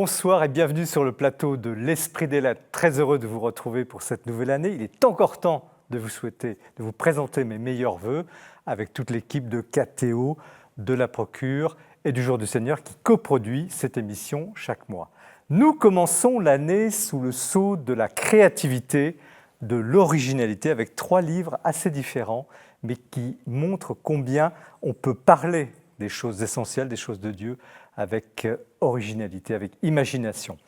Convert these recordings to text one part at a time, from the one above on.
bonsoir et bienvenue sur le plateau de l'Esprit des Lettres. Très heureux de vous retrouver pour cette nouvelle année. Il est encore temps de vous présenter mes meilleurs vœux avec toute l'équipe de KTO, de la Procure et du Jour du Seigneur qui coproduit cette émission chaque mois. Nous commençons l'année sous le sceau de la créativité, de l'originalité avec 3 livres assez différents mais qui montrent combien on peut parler des choses essentielles, des choses de Dieu avec originalité, avec imagination.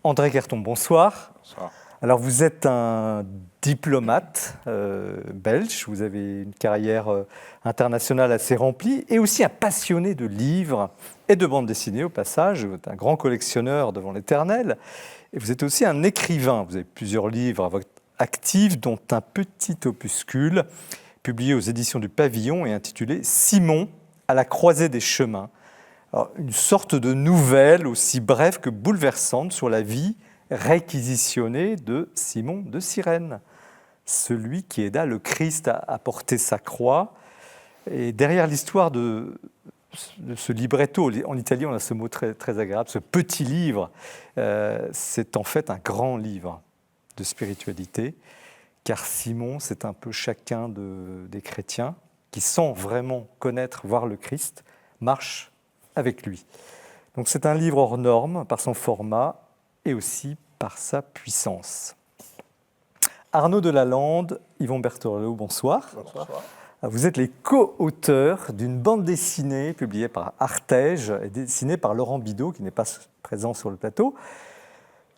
André Guerton, bonsoir. Bonsoir. Alors vous êtes un diplomate belge, vous avez une carrière internationale assez remplie et aussi un passionné de livres et de bandes dessinées au passage. Vous êtes un grand collectionneur devant l'Éternel et vous êtes aussi un écrivain. Vous avez plusieurs livres à votre actif, dont un petit opuscule publié aux éditions du Pavillon et intitulé « Simon à la croisée des chemins ». Alors, une sorte de nouvelle aussi brève que bouleversante sur la vie réquisitionnée de Simon de Cyrène, celui qui aida le Christ à porter sa croix. Et derrière l'histoire de ce libretto, en Italie on a ce mot très, très agréable, ce petit livre, c'est en fait un grand livre de spiritualité, car Simon, c'est un peu chacun des chrétiens qui, sans vraiment connaître, voir le Christ, marche avec lui. Donc c'est un livre hors norme par son format et aussi par sa puissance. Arnaud Delalande, Yvon Berthelot, bonsoir. Bonsoir. Vous êtes les co-auteurs d'une bande dessinée publiée par Artege et dessinée par Laurent Bidot, qui n'est pas présent sur le plateau,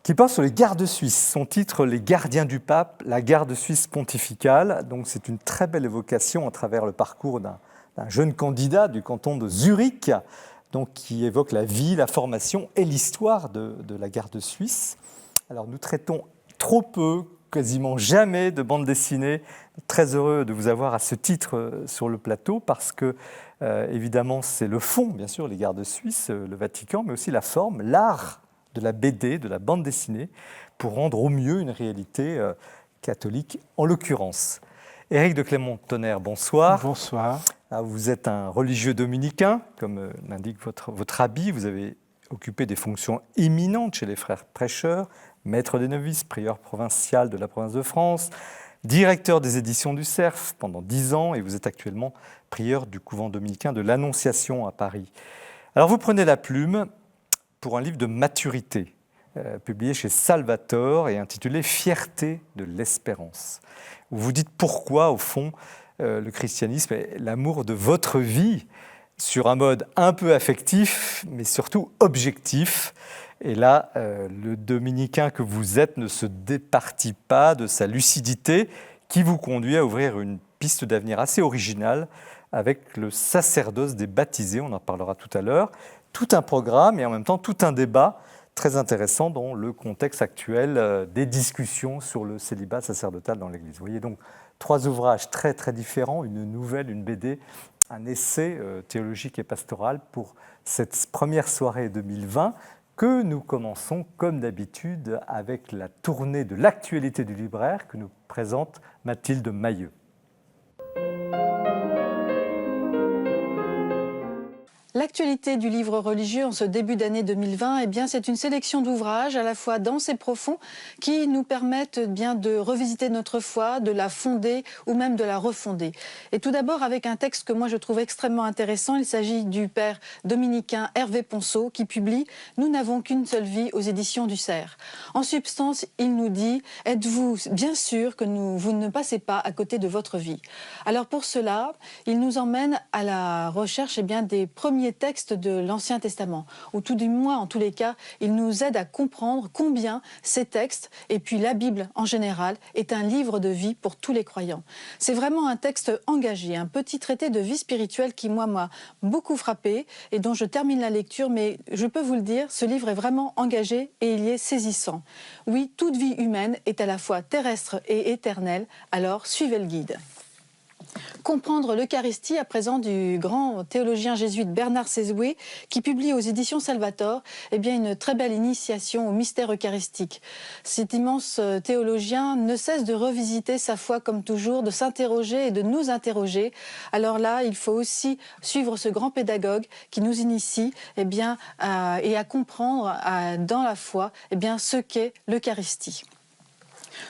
qui parle sur les gardes suisses. Son titre, Les gardiens du pape, la garde suisse pontificale. Donc c'est une très belle évocation à travers le parcours d'un jeune candidat du canton de Zurich, donc qui évoque la vie, la formation et l'histoire de la garde suisse. Alors nous traitons trop peu, quasiment jamais de bande dessinée. Très heureux de vous avoir à ce titre sur le plateau parce que, évidemment, c'est le fond, bien sûr, les gardes suisses, le Vatican, mais aussi la forme, l'art de la BD, de la bande dessinée, pour rendre au mieux une réalité catholique, en l'occurrence. Éric de Clermont-Tonnerre, bonsoir. Bonsoir. Vous êtes un religieux dominicain, comme l'indique votre habit. Vous avez occupé des fonctions éminentes chez les frères prêcheurs, maître des novices, prieur provincial de la province de France, directeur des éditions du Cerf pendant 10 ans, et vous êtes actuellement prieur du couvent dominicain de l'Annonciation à Paris. Alors vous prenez la plume pour un livre de maturité, publié chez Salvator et intitulé « Fierté de l'espérance ». Vous vous dites pourquoi, au fond, le christianisme est l'amour de votre vie sur un mode un peu affectif, mais surtout objectif. Et là, le dominicain que vous êtes ne se départit pas de sa lucidité qui vous conduit à ouvrir une piste d'avenir assez originale avec le sacerdoce des baptisés, on en parlera tout à l'heure. Tout un programme et en même temps tout un débat très intéressant dans le contexte actuel des discussions sur le célibat sacerdotal dans l'Église. Vous voyez donc 3 ouvrages très très différents, une nouvelle, une BD, un essai théologique et pastoral pour cette première soirée 2020 que nous commençons comme d'habitude avec la tournée de l'actualité du libraire que nous présente Mathilde Mailleux. L'actualité du livre religieux en ce début d'année 2020, eh bien, c'est une sélection d'ouvrages à la fois denses et profonds qui nous permettent bien de revisiter notre foi, de la fonder ou même de la refonder. Et tout d'abord avec un texte que moi je trouve extrêmement intéressant, il s'agit du père dominicain Hervé Ponceau qui publie « Nous n'avons qu'une seule vie » aux éditions du Cerf. En substance, il nous dit « Êtes-vous bien sûr que vous ne passez pas à côté de votre vie ?» Alors pour cela, il nous emmène à la recherche des premiers textes de l'Ancien Testament, ou tout du moins, en tous les cas, il nous aide à comprendre combien ces textes, et puis la Bible en général, est un livre de vie pour tous les croyants. C'est vraiment un texte engagé, un petit traité de vie spirituelle qui, moi, m'a beaucoup frappé et dont je termine la lecture, mais je peux vous le dire, ce livre est vraiment engagé et il y est saisissant. Oui, toute vie humaine est à la fois terrestre et éternelle, alors suivez le guide. Comprendre l'Eucharistie à présent du grand théologien jésuite Bernard Sesoué qui publie aux éditions Salvator une très belle initiation au mystère eucharistique. Cet immense théologien ne cesse de revisiter sa foi comme toujours, de s'interroger et de nous interroger. Alors là, il faut aussi suivre ce grand pédagogue qui nous initie à comprendre dans la foi ce qu'est l'Eucharistie.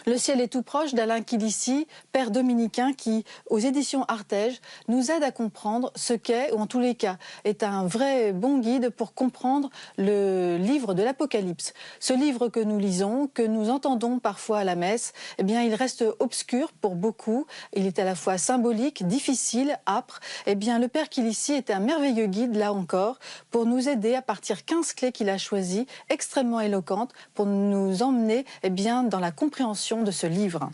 Le ciel est tout proche d'Alain Kilissi, père dominicain qui, aux éditions Artege, nous aide à comprendre ce qu'est, ou en tous les cas, est un vrai bon guide pour comprendre le livre de l'Apocalypse. Ce livre que nous lisons, que nous entendons parfois à la messe, il reste obscur pour beaucoup. Il est à la fois symbolique, difficile, âpre. Le père Kilissi est un merveilleux guide, là encore, pour nous aider à partir 15 clés qu'il a choisies, extrêmement éloquentes, pour nous emmener dans la compréhension de ce livre.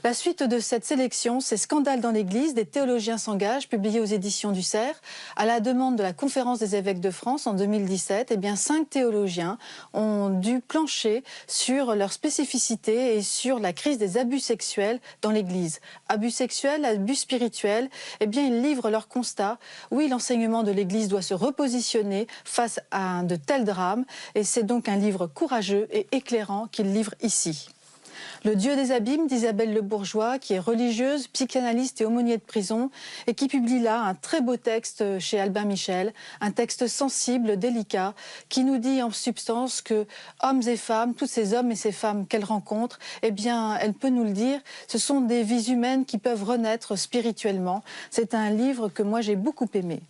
La suite de cette sélection, c'est Scandale dans l'Église, des théologiens s'engagent, publié aux éditions du Cerf. À la demande de la Conférence des évêques de France en 2017, 5 théologiens ont dû plancher sur leur spécificité et sur la crise des abus sexuels dans l'Église. Abus sexuels, abus spirituels, ils livrent leur constat. Oui, l'enseignement de l'Église doit se repositionner face à de tels drames, et c'est donc un livre courageux et éclairant qu'ils livrent ici. Le Dieu des abîmes d'Isabelle Le Bourgeois, qui est religieuse, psychanalyste et aumônier de prison, et qui publie là un très beau texte chez Albin Michel, un texte sensible, délicat, qui nous dit en substance que hommes et femmes, tous ces hommes et ces femmes qu'elle rencontre, elle peut nous le dire, ce sont des vies humaines qui peuvent renaître spirituellement. C'est un livre que moi j'ai beaucoup aimé.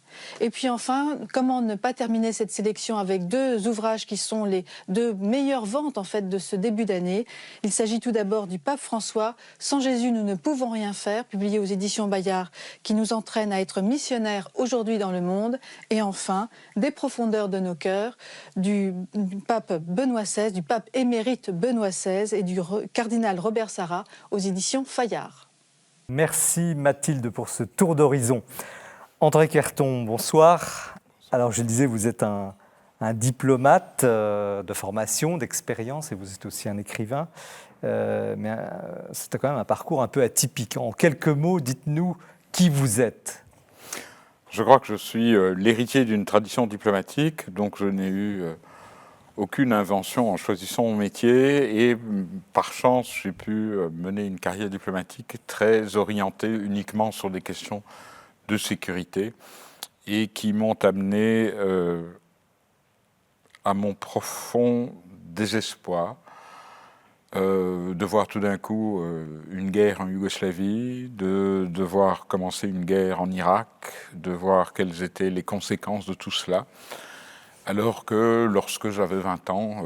Et puis enfin, comment ne pas terminer cette sélection avec 2 ouvrages qui sont les 2 meilleures ventes en fait de ce début d'année. Il s'agit tout d'abord du pape François, Sans Jésus nous ne pouvons rien faire, publié aux éditions Bayard, qui nous entraîne à être missionnaires aujourd'hui dans le monde. Et enfin, Des profondeurs de nos cœurs, du pape Benoît XVI, du pape émérite Benoît XVI et du cardinal Robert Sarrat aux éditions Fayard. Merci Mathilde pour ce tour d'horizon. André Querton, bonsoir. Alors je le disais, vous êtes un diplomate de formation, d'expérience, et vous êtes aussi un écrivain. Mais c'est quand même un parcours un peu atypique. En quelques mots, dites-nous qui vous êtes. Je crois que je suis l'héritier d'une tradition diplomatique, donc je n'ai eu aucune invention en choisissant mon métier, et par chance, j'ai pu mener une carrière diplomatique très orientée uniquement sur des questions de sécurité et qui m'ont amené à mon profond désespoir de voir tout d'un coup une guerre en Yougoslavie, de voir commencer une guerre en Irak, de voir quelles étaient les conséquences de tout cela, alors que lorsque j'avais 20 ans,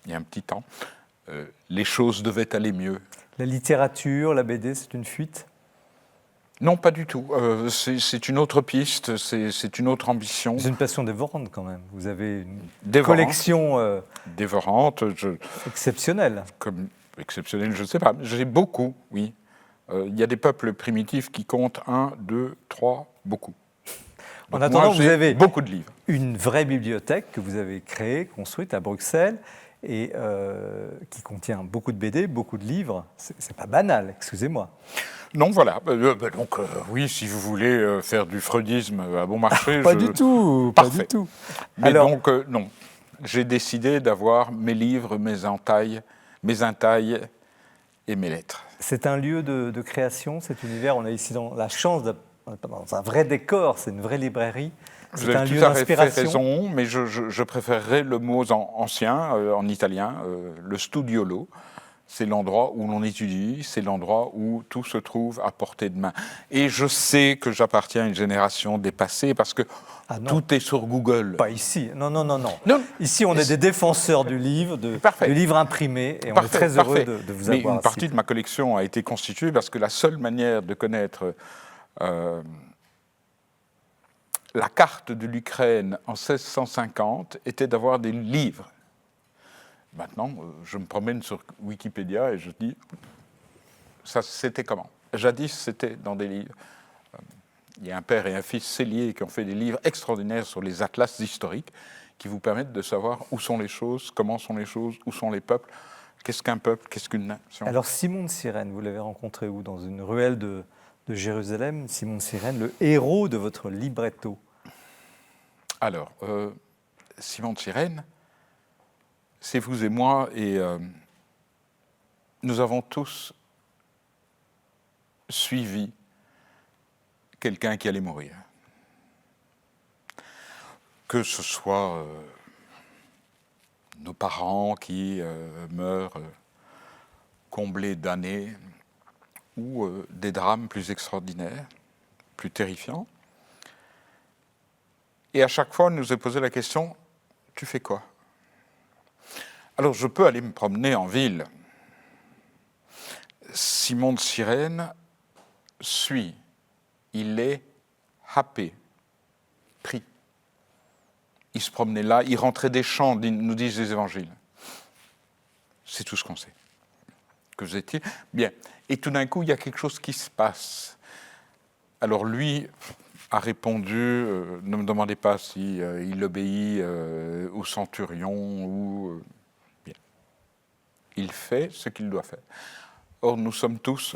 il y a un petit temps, les choses devaient aller mieux. La littérature, la BD, c'est une fuite ? Non, pas du tout. C'est une autre piste, c'est une autre ambition. C'est une passion dévorante quand même. Vous avez une collection dévorante, exceptionnelle. Comme exceptionnelle, je ne sais pas. J'ai beaucoup, oui. Il y a des peuples primitifs qui comptent 1, 2, 3, beaucoup. Donc en attendant, vous avez beaucoup de livres. Une vraie bibliothèque que vous avez créée, construite à Bruxelles, et qui contient beaucoup de BD, beaucoup de livres. C'est pas banal, excusez-moi. Non, voilà. Donc, oui, si vous voulez faire du freudisme à bon marché... Pas du tout, Parfait. Pas du tout. Mais alors, donc, non. J'ai décidé d'avoir mes livres, mes entailles et mes lettres. C'est un lieu de création, cet univers. On a ici la chance dans un vrai décor, c'est une vraie librairie. C'est un lieu d'inspiration. Vous avez raison, mais je préférerais le mot ancien, en italien, le studiolo. C'est l'endroit où l'on étudie, c'est l'endroit où tout se trouve à portée de main. Et je sais que j'appartiens à une génération dépassée parce que tout est sur Google. Pas ici, non. Ici, on est des défenseurs du livre, du livre imprimé, et on est très heureux de vous avoir. Mais une partie de ma collection a été constituée parce que la seule manière de connaître la carte de l'Ukraine en 1650 était d'avoir des livres. Maintenant, je me promène sur Wikipédia et je dis, ça c'était comment ? Jadis, c'était dans des livres. Il y a un père et un fils Sellier qui ont fait des livres extraordinaires sur les atlas historiques qui vous permettent de savoir où sont les choses, comment sont les choses, où sont les peuples, qu'est-ce qu'un peuple, qu'est-ce qu'une nation. Alors Simon de Cyrène, vous l'avez rencontré où ? Dans une ruelle de de Jérusalem, Simon de Cyrène, le héros de votre libretto? Alors, Simon de Cyrène, c'est vous et moi, et nous avons tous suivi quelqu'un qui allait mourir. Que ce soit nos parents qui meurent comblés d'années, ou des drames plus extraordinaires, plus terrifiants. Et à chaque fois, on nous a posé la question, tu fais quoi? Alors, je peux aller me promener en ville. Simon de Cyrène suit, il est happé, pris. Il se promenait là, il rentrait des champs, nous disent les évangiles. C'est tout ce qu'on sait. Que vous étiez bien. Et tout d'un coup, il y a quelque chose qui se passe. Alors lui a répondu, ne me demandez pas si il obéit au centurion ou... bien. Il fait ce qu'il doit faire. Or, nous sommes tous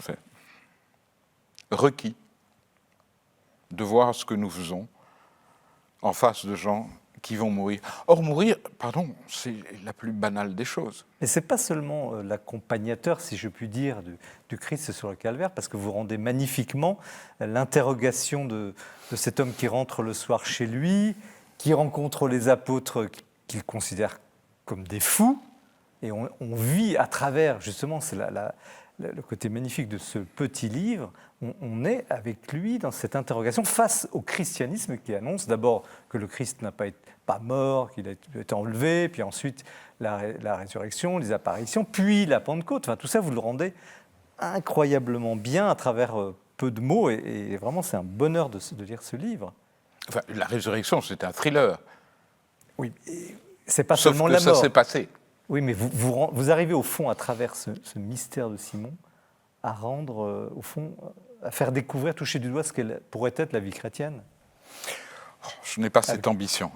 requis de voir ce que nous faisons en face de gens qui vont mourir. Or, mourir, pardon, c'est la plus banale des choses. Mais ce n'est pas seulement l'accompagnateur, si je puis dire, du Christ sur le calvaire, parce que vous rendez magnifiquement l'interrogation de cet homme qui rentre le soir chez lui, qui rencontre les apôtres qu'il considère comme des fous, et on vit à travers, justement, c'est le côté magnifique de ce petit livre, on est avec lui dans cette interrogation face au christianisme qui annonce d'abord que le Christ n'a pas mort, qu'il a été enlevé, puis ensuite la résurrection, les apparitions, puis la Pentecôte. Enfin, tout ça, vous le rendez incroyablement bien à travers peu de mots, et vraiment, c'est un bonheur de lire ce livre. Enfin, la résurrection, c'est un thriller. Oui, c'est pas Sauf seulement que la mort. ça s'est passé. Oui, mais vous arrivez au fond, à travers ce mystère de Simon, à rendre, au fond, à faire découvrir, toucher du doigt ce qu'elle pourrait être la vie chrétienne. Je n'ai pas cette ambition.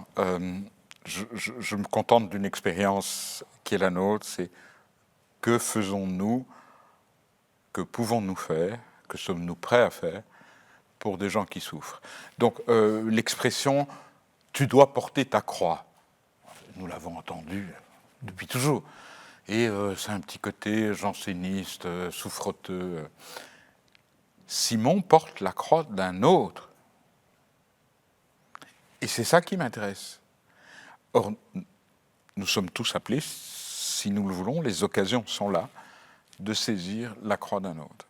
Je me contente d'une expérience qui est la nôtre, c'est que faisons-nous, que pouvons-nous faire, que sommes-nous prêts à faire pour des gens qui souffrent. Donc l'expression « tu dois porter ta croix », nous l'avons entendu depuis toujours. Et c'est un petit côté janséniste, souffreteux. Simon porte la croix d'un autre. Et c'est ça qui m'intéresse. Or, nous sommes tous appelés, si nous le voulons, les occasions sont là, de saisir la croix d'un autre.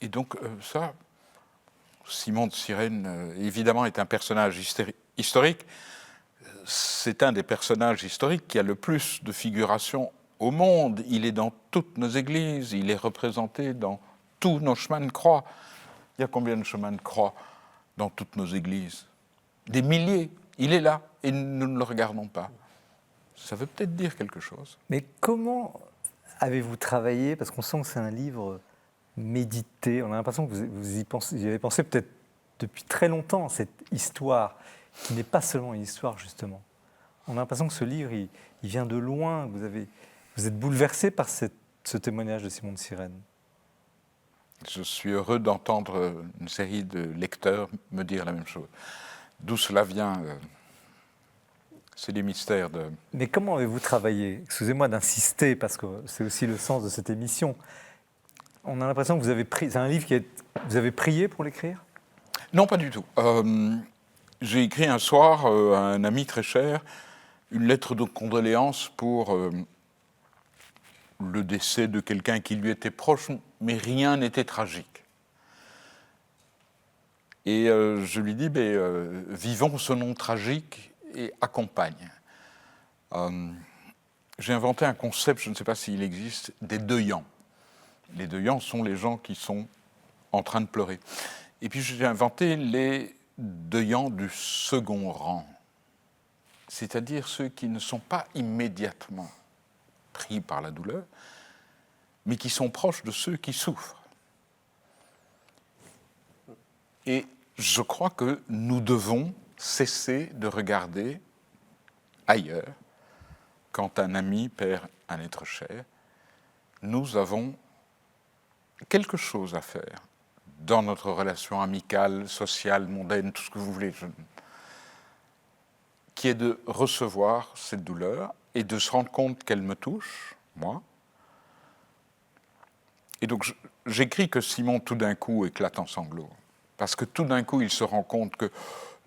Et donc ça, Simon de Cyrène, évidemment, est un personnage historique. C'est un des personnages historiques qui a le plus de figuration au monde. Il est dans toutes nos églises, il est représenté dans tous nos chemins de croix. Il y a combien de chemins de croix dans toutes nos églises? Des milliers. Il est là et nous ne le regardons pas. Ça veut peut-être dire quelque chose. Mais comment avez-vous travaillé? Parce qu'on sent que c'est un livre médité. On a l'impression que vous y avez pensé peut-être depuis très longtemps, cette histoire, qui n'est pas seulement une histoire, justement. On a l'impression que ce livre, il vient de loin. Vous êtes bouleversé par ce témoignage de Simon de Cyrène. Je suis heureux d'entendre une série de lecteurs me dire la même chose. D'où cela vient, c'est des mystères de... Mais comment avez-vous travaillé? Excusez-moi d'insister, parce que c'est aussi le sens de cette émission. On a l'impression que c'est un livre vous avez prié pour l'écrire? Non, pas du tout. J'ai écrit un soir à un ami très cher une lettre de condoléances pour le décès de quelqu'un qui lui était proche, mais rien n'était tragique. Et je lui dis, vivons ce nom tragique et accompagne. J'ai inventé un concept, je ne sais pas s'il existe, des deuillants. Les deuillants sont les gens qui sont en train de pleurer. Et puis j'ai inventé les deuillants du second rang, c'est-à-dire ceux qui ne sont pas immédiatement pris par la douleur, mais qui sont proches de ceux qui souffrent. Et je crois que nous devons cesser de regarder ailleurs quand un ami perd un être cher. Nous avons quelque chose à faire dans notre relation amicale, sociale, mondaine, tout ce que vous voulez, qui est de recevoir cette douleur et de se rendre compte qu'elle me touche, moi. Et donc j'écris que Simon tout d'un coup éclate en sanglots, parce que tout d'un coup il se rend compte que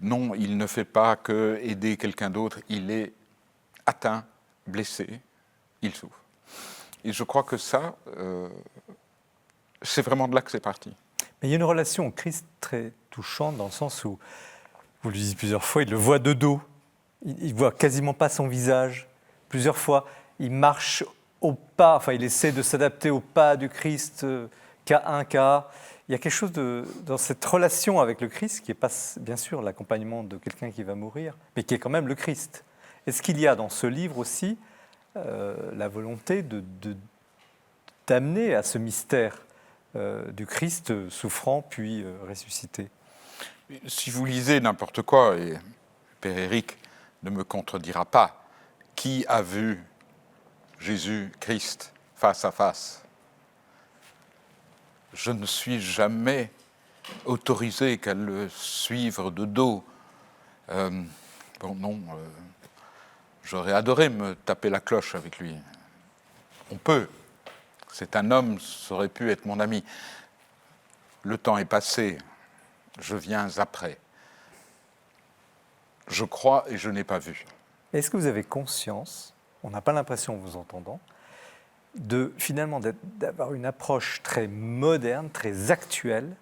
non, il ne fait pas que aider quelqu'un d'autre, il est atteint, blessé, il souffre. Et je crois que ça, c'est vraiment de là que c'est parti. Mais il y a une relation au Christ très touchante dans le sens où, vous le dites plusieurs fois, il le voit de dos. Il ne voit quasiment pas son visage. Plusieurs fois, il marche au pas, enfin il essaie de s'adapter au pas du Christ, cas un, cas. Il y a quelque chose dans cette relation avec le Christ qui n'est pas, bien sûr, l'accompagnement de quelqu'un qui va mourir, mais qui est quand même le Christ. Est-ce qu'il y a dans ce livre aussi la volonté d'amener à ce mystère du Christ souffrant puis ressuscité? Si vous lisez n'importe quoi, et Père Éric ne me contredira pas, qui a vu Jésus-Christ face à face? Je ne suis jamais autorisé qu'à le suivre de dos. J'aurais adoré me taper la cloche avec lui. On peut. C'est un homme, ça aurait pu être mon ami. Le temps est passé, je viens après. Je crois et je n'ai pas vu. Est-ce que vous avez conscience, on n'a pas l'impression en vous entendant, finalement d'avoir une approche très moderne, très actuelle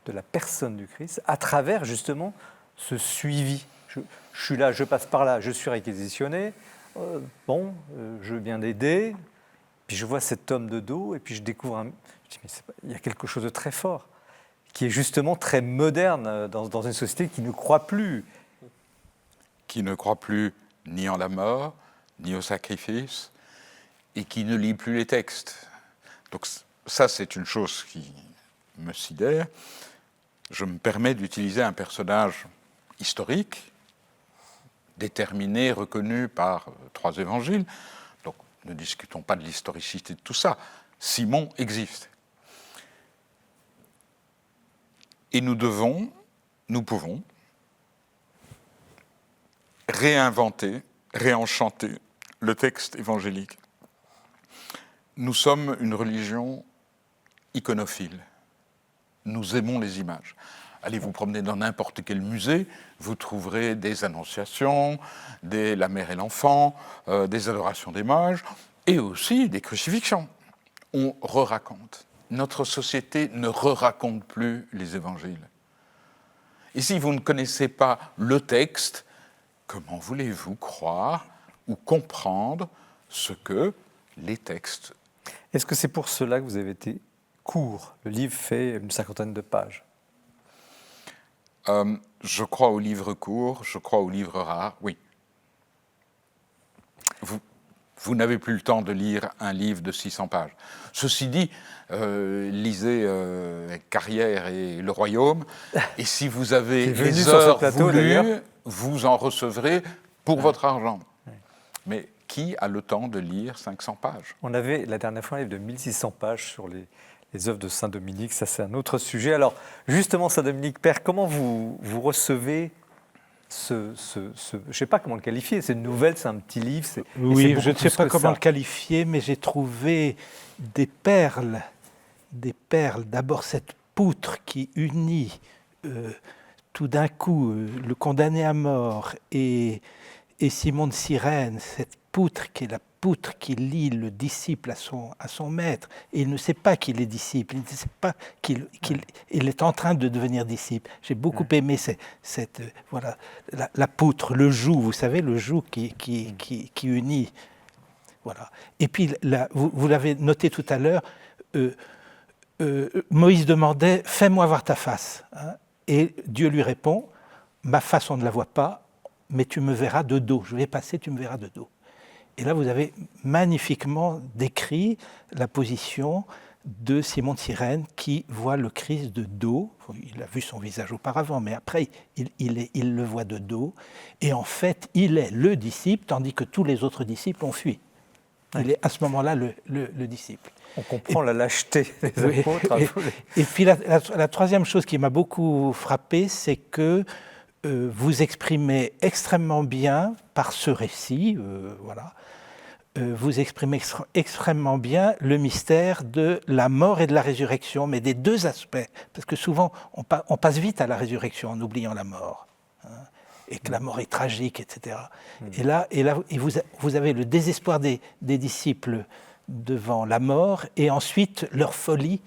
de la personne du Christ, à travers justement ce suivi? Je suis là, je passe par là, je suis réquisitionné, je viens d'aider, puis je vois cet homme de dos, et puis je découvre il y a quelque chose de très fort, qui est justement très moderne dans une société qui ne croit plus. Qui ne croit plus ni en la mort, ni au sacrifice, et qui ne lit plus les textes. Donc ça, c'est une chose qui me sidère. Je me permets d'utiliser un personnage historique, déterminé, reconnu par 3 évangiles. Donc ne discutons pas de l'historicité de tout ça. Simon existe. Et nous pouvons réinventer, réenchanter le texte évangélique. Nous sommes une religion iconophile. Nous aimons les images. Allez vous promener dans n'importe quel musée, vous trouverez des annonciations, la mère et l'enfant, des adorations des mages, et aussi des crucifixions. On re-raconte. Notre société ne re-raconte plus les évangiles. Et si vous ne connaissez pas le texte, comment voulez-vous croire ou comprendre ce que les textes? Est-ce que c'est pour cela que vous avez été court? Le livre fait une 50aine de pages. Je crois aux livres courts, je crois aux livres rares, oui. Vous n'avez plus le temps de lire un livre de 600 pages. Ceci dit, lisez Carrière et Le Royaume, et si vous avez les heures voulues, vous en recevrez pour votre argent. Ouais. Mais qui a le temps de lire 500 pages? On avait la dernière fois un livre de 1600 pages sur les œuvres de Saint-Dominique, ça c'est un autre sujet. Alors justement, Saint-Dominique, Père, comment vous recevez je ne sais pas comment le qualifier, c'est une nouvelle, c'est un petit livre. Oui, je ne sais pas comment le qualifier, mais j'ai trouvé des perles. D'abord cette poutre qui unit tout d'un coup le condamné à mort et Simon de Cyrène, cette poutre qui est la poutre qui lie le disciple à son maître. Et il ne sait pas qu'il est disciple, il ne sait pas qu'il est en train de devenir disciple. J'ai beaucoup aimé voilà, la poutre, le joug, vous savez, le joug qui unit. Voilà. Et puis, vous l'avez noté tout à l'heure, Moïse demandait « Fais-moi voir ta face hein ». Et Dieu lui répond « Ma face, on ne la voit pas, mais tu me verras de dos. Je vais passer, tu me verras de dos. » Et là, vous avez magnifiquement décrit la position de Simon de Cyrène qui voit le Christ de dos. Il a vu son visage auparavant, mais après, il le voit de dos. Et en fait, il est le disciple, tandis que tous les autres disciples ont fui. il est à ce moment-là le disciple. On comprend la lâcheté des apôtres. Et puis la troisième chose qui m'a beaucoup frappé, c'est que vous exprimez extrêmement bien, par ce récit, vous exprimez extrêmement bien le mystère de la mort et de la résurrection, mais des deux aspects. Parce que souvent, on passe vite à la résurrection en oubliant la mort. Et que la mort est tragique, etc. Et là vous avez le désespoir des disciples devant la mort, et ensuite leur folie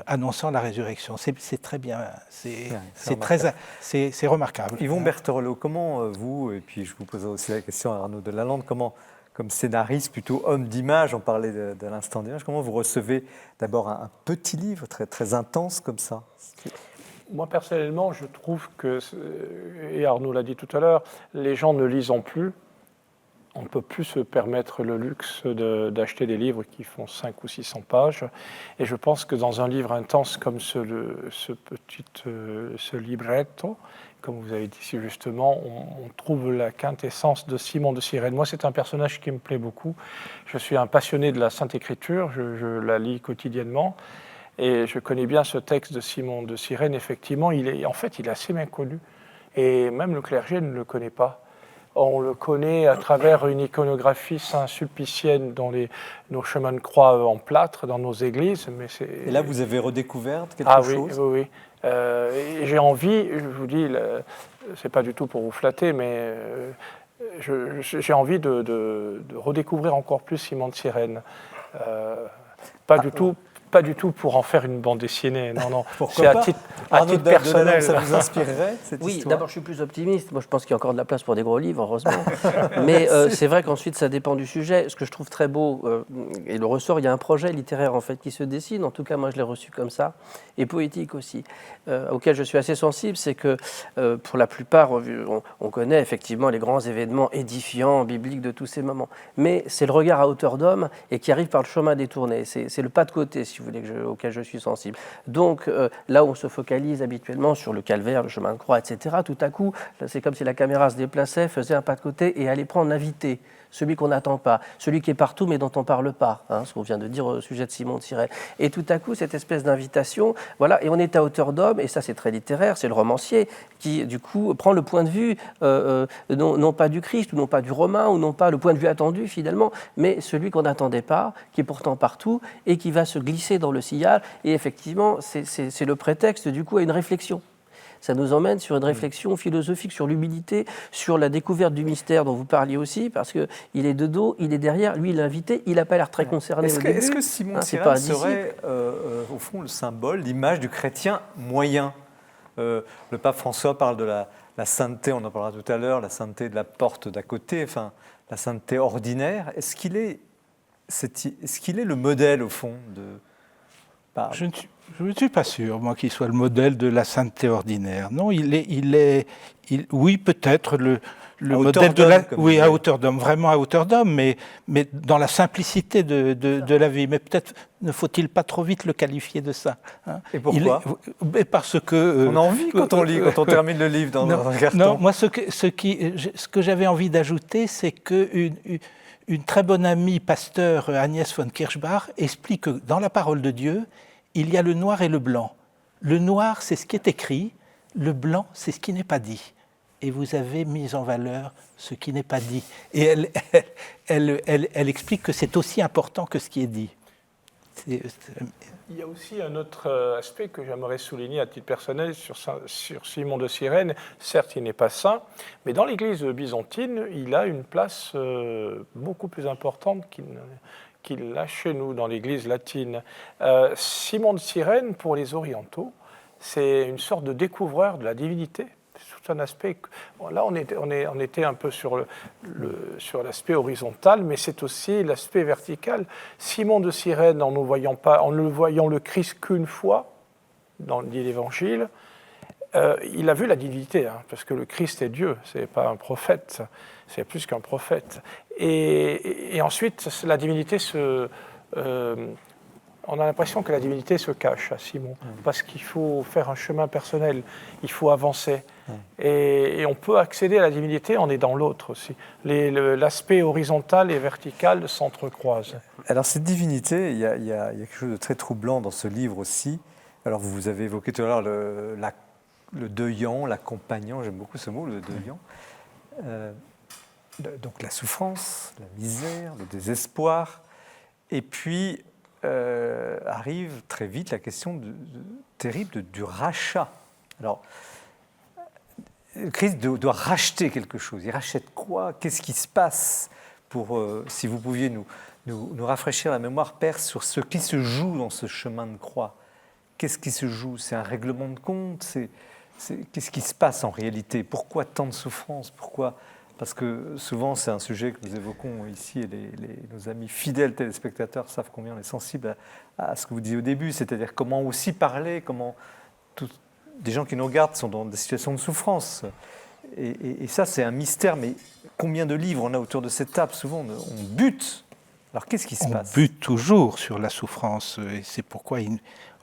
annonçant la résurrection. C'est très bien, c'est remarquable. Yvon Berterelot, comment vous, et puis je vous poserai aussi la question à Arnaud Delalande, comment, comme scénariste, plutôt homme d'image, on parlait de l'instant d'image, comment vous recevez d'abord un petit livre très, très intense comme ça? Moi, personnellement, je trouve que, et Arnaud l'a dit tout à l'heure, les gens ne lisant plus. On ne peut plus se permettre le luxe d'acheter des livres qui font 500 ou 600 pages. Et je pense que dans un livre intense comme ce libretto, comme vous avez dit si justement, on trouve la quintessence de Simon de Cyrène. Moi, c'est un personnage qui me plaît beaucoup. Je suis un passionné de la Sainte Écriture, je la lis quotidiennement. Et je connais bien ce texte de Simon de Cyrène. Effectivement, il est assez bien connu. Et même le clergé ne le connaît pas. On le connaît à travers une iconographie saint-sulpicienne dans nos chemins de croix en plâtre, dans nos églises. Mais et là, vous avez redécouvert quelque chose? Oui. J'ai envie, je vous dis, c'est pas du tout pour vous flatter, mais j'ai envie de redécouvrir encore plus Simon de Cyrène. Pas du tout pour en faire une bande dessinée, non. C'est à titre personnel. Ça vous inspirerait, cette histoire? D'abord, je suis plus optimiste. Moi, je pense qu'il y a encore de la place pour des gros livres, heureusement. Mais c'est vrai qu'ensuite, ça dépend du sujet. Ce que je trouve très beau, et le ressort, il y a un projet littéraire, en fait, qui se dessine. En tout cas, moi, je l'ai reçu comme ça. Et poétique aussi. Auquel je suis assez sensible, c'est que, pour la plupart, on connaît effectivement les grands événements édifiants, bibliques de tous ces moments. Mais c'est le regard à hauteur d'homme et qui arrive par le chemin détourné. C'est le pas de côté, si vous voulez, auquel je suis sensible. Donc, là où on se focalise habituellement sur le calvaire, le chemin de croix, etc., tout à coup, c'est comme si la caméra se déplaçait, faisait un pas de côté et allait prendre l'invité, celui qu'on n'attend pas, celui qui est partout mais dont on ne parle pas, ce qu'on vient de dire au sujet de Simon de Cyrène. Et tout à coup, cette espèce d'invitation, voilà, et on est à hauteur d'homme, et ça c'est très littéraire, c'est le romancier qui, du coup, prend le point de vue, non pas du Christ, ou non pas du Romain, ou non pas le point de vue attendu finalement, mais celui qu'on n'attendait pas, qui est pourtant partout, et qui va se glisser dans le sillage, et effectivement, c'est le prétexte, du coup, à une réflexion. Ça nous emmène sur une réflexion philosophique, sur l'humilité, sur la découverte du mystère dont vous parliez aussi, parce qu'il est de dos, il est derrière, lui, l'invité, il n'a pas l'air très concerné au début. Est-ce que Simon de Cyrène serait, au fond, le symbole, l'image du chrétien moyen? Le pape François parle de la sainteté, on en parlera tout à l'heure, la sainteté de la porte d'à côté, enfin, la sainteté ordinaire. Est-ce qu'il est le modèle, au fond, de... Je ne suis pas sûr, moi, qu'il soit le modèle de la sainteté ordinaire. Non, oui, peut-être le modèle de la... Oui, à hauteur d'homme, vraiment à hauteur d'homme, mais dans la simplicité de la vie. Mais peut-être ne faut-il pas trop vite le qualifier de ça. Et pourquoi? Parce que... on a envie quand on lit, quand on termine le livre dans un carton. Non, moi, ce que j'avais envie d'ajouter, c'est qu'une très bonne amie pasteur, Agnès von Kirchbach, explique que dans la parole de Dieu, il y a le noir et le blanc. Le noir, c'est ce qui est écrit. Le blanc, c'est ce qui n'est pas dit. Et vous avez mis en valeur ce qui n'est pas dit. Et elle explique que c'est aussi important que ce qui est dit. Il y a aussi un autre aspect que j'aimerais souligner à titre personnel sur Simon de Cyrène. Certes, il n'est pas saint, mais dans l'Église byzantine, il a une place beaucoup plus importante qu'il l'a chez nous, dans l'Église latine. Simon de Cyrène, pour les orientaux, c'est une sorte de découvreur de la divinité. C'est tout un aspect... Là, on était un peu sur l'aspect horizontal, mais c'est aussi l'aspect vertical. Simon de Cyrène, en ne voyant le Christ qu'une fois, dans l'Évangile, il a vu la divinité, parce que le Christ est Dieu, ce n'est pas un prophète, c'est plus qu'un prophète. Et ensuite, la divinité on a l'impression que la divinité se cache à Simon, parce qu'il faut faire un chemin personnel, il faut avancer. Et on peut accéder à la divinité en aidant l'autre aussi. L'aspect horizontal et vertical s'entrecroisent. Alors cette divinité, il y a quelque chose de très troublant dans ce livre aussi. Alors vous avez évoqué tout à l'heure le deuillant, l'accompagnant, j'aime beaucoup ce mot, le deuillant. Donc la souffrance, la misère, le désespoir. Et puis arrive très vite la question terrible du rachat. Alors, le Christ doit racheter quelque chose. Il rachète quoi? Qu'est-ce qui se passe? Si vous pouviez nous rafraîchir la mémoire, Père, sur ce qui se joue dans ce chemin de croix. Qu'est-ce qui se joue? C'est un règlement de compte? Qu'est-ce qui se passe en réalité? Pourquoi tant de souffrance? Pourquoi? Parce que souvent, c'est un sujet que nous évoquons ici, et nos amis fidèles téléspectateurs savent combien on est sensible à ce que vous disiez au début, c'est-à-dire comment aussi parler, des gens qui nous regardent sont dans des situations de souffrance. Et ça, c'est un mystère, mais combien de livres on a autour de cette table? Souvent, on bute. Alors, qu'est-ce qui se passe? On bute toujours sur la souffrance, et c'est pourquoi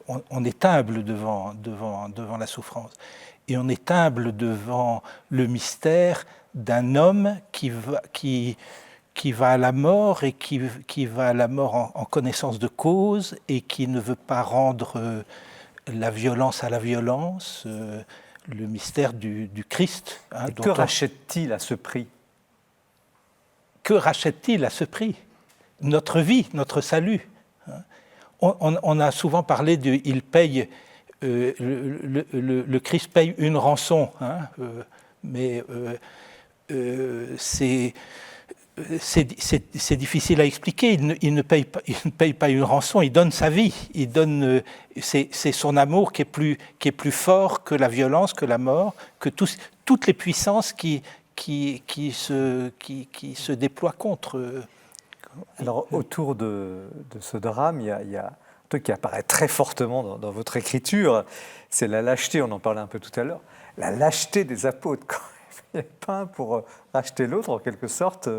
on est humble devant la souffrance. Et on est humble devant le mystère d'un homme qui va à la mort, et qui va à la mort en connaissance de cause, et qui ne veut pas rendre la violence à la violence, le mystère du Christ. Et que rachète-t-il à ce prix? Que rachète-t-il à ce prix? Notre vie, notre salut. On a souvent parlé de « il paye », le Christ paye une rançon, mais c'est difficile à expliquer. Il ne paye pas une rançon, il donne sa vie. C'est son amour qui est plus fort que la violence, que la mort, que toutes les puissances qui se déploient contre. Alors, autour de ce drame, il y a un truc qui apparaît très fortement dans votre écriture, c'est la lâcheté, on en parlait un peu tout à l'heure, la lâcheté des apôtres. Quand il n'y a pas un pour racheter l'autre, en quelque sorte,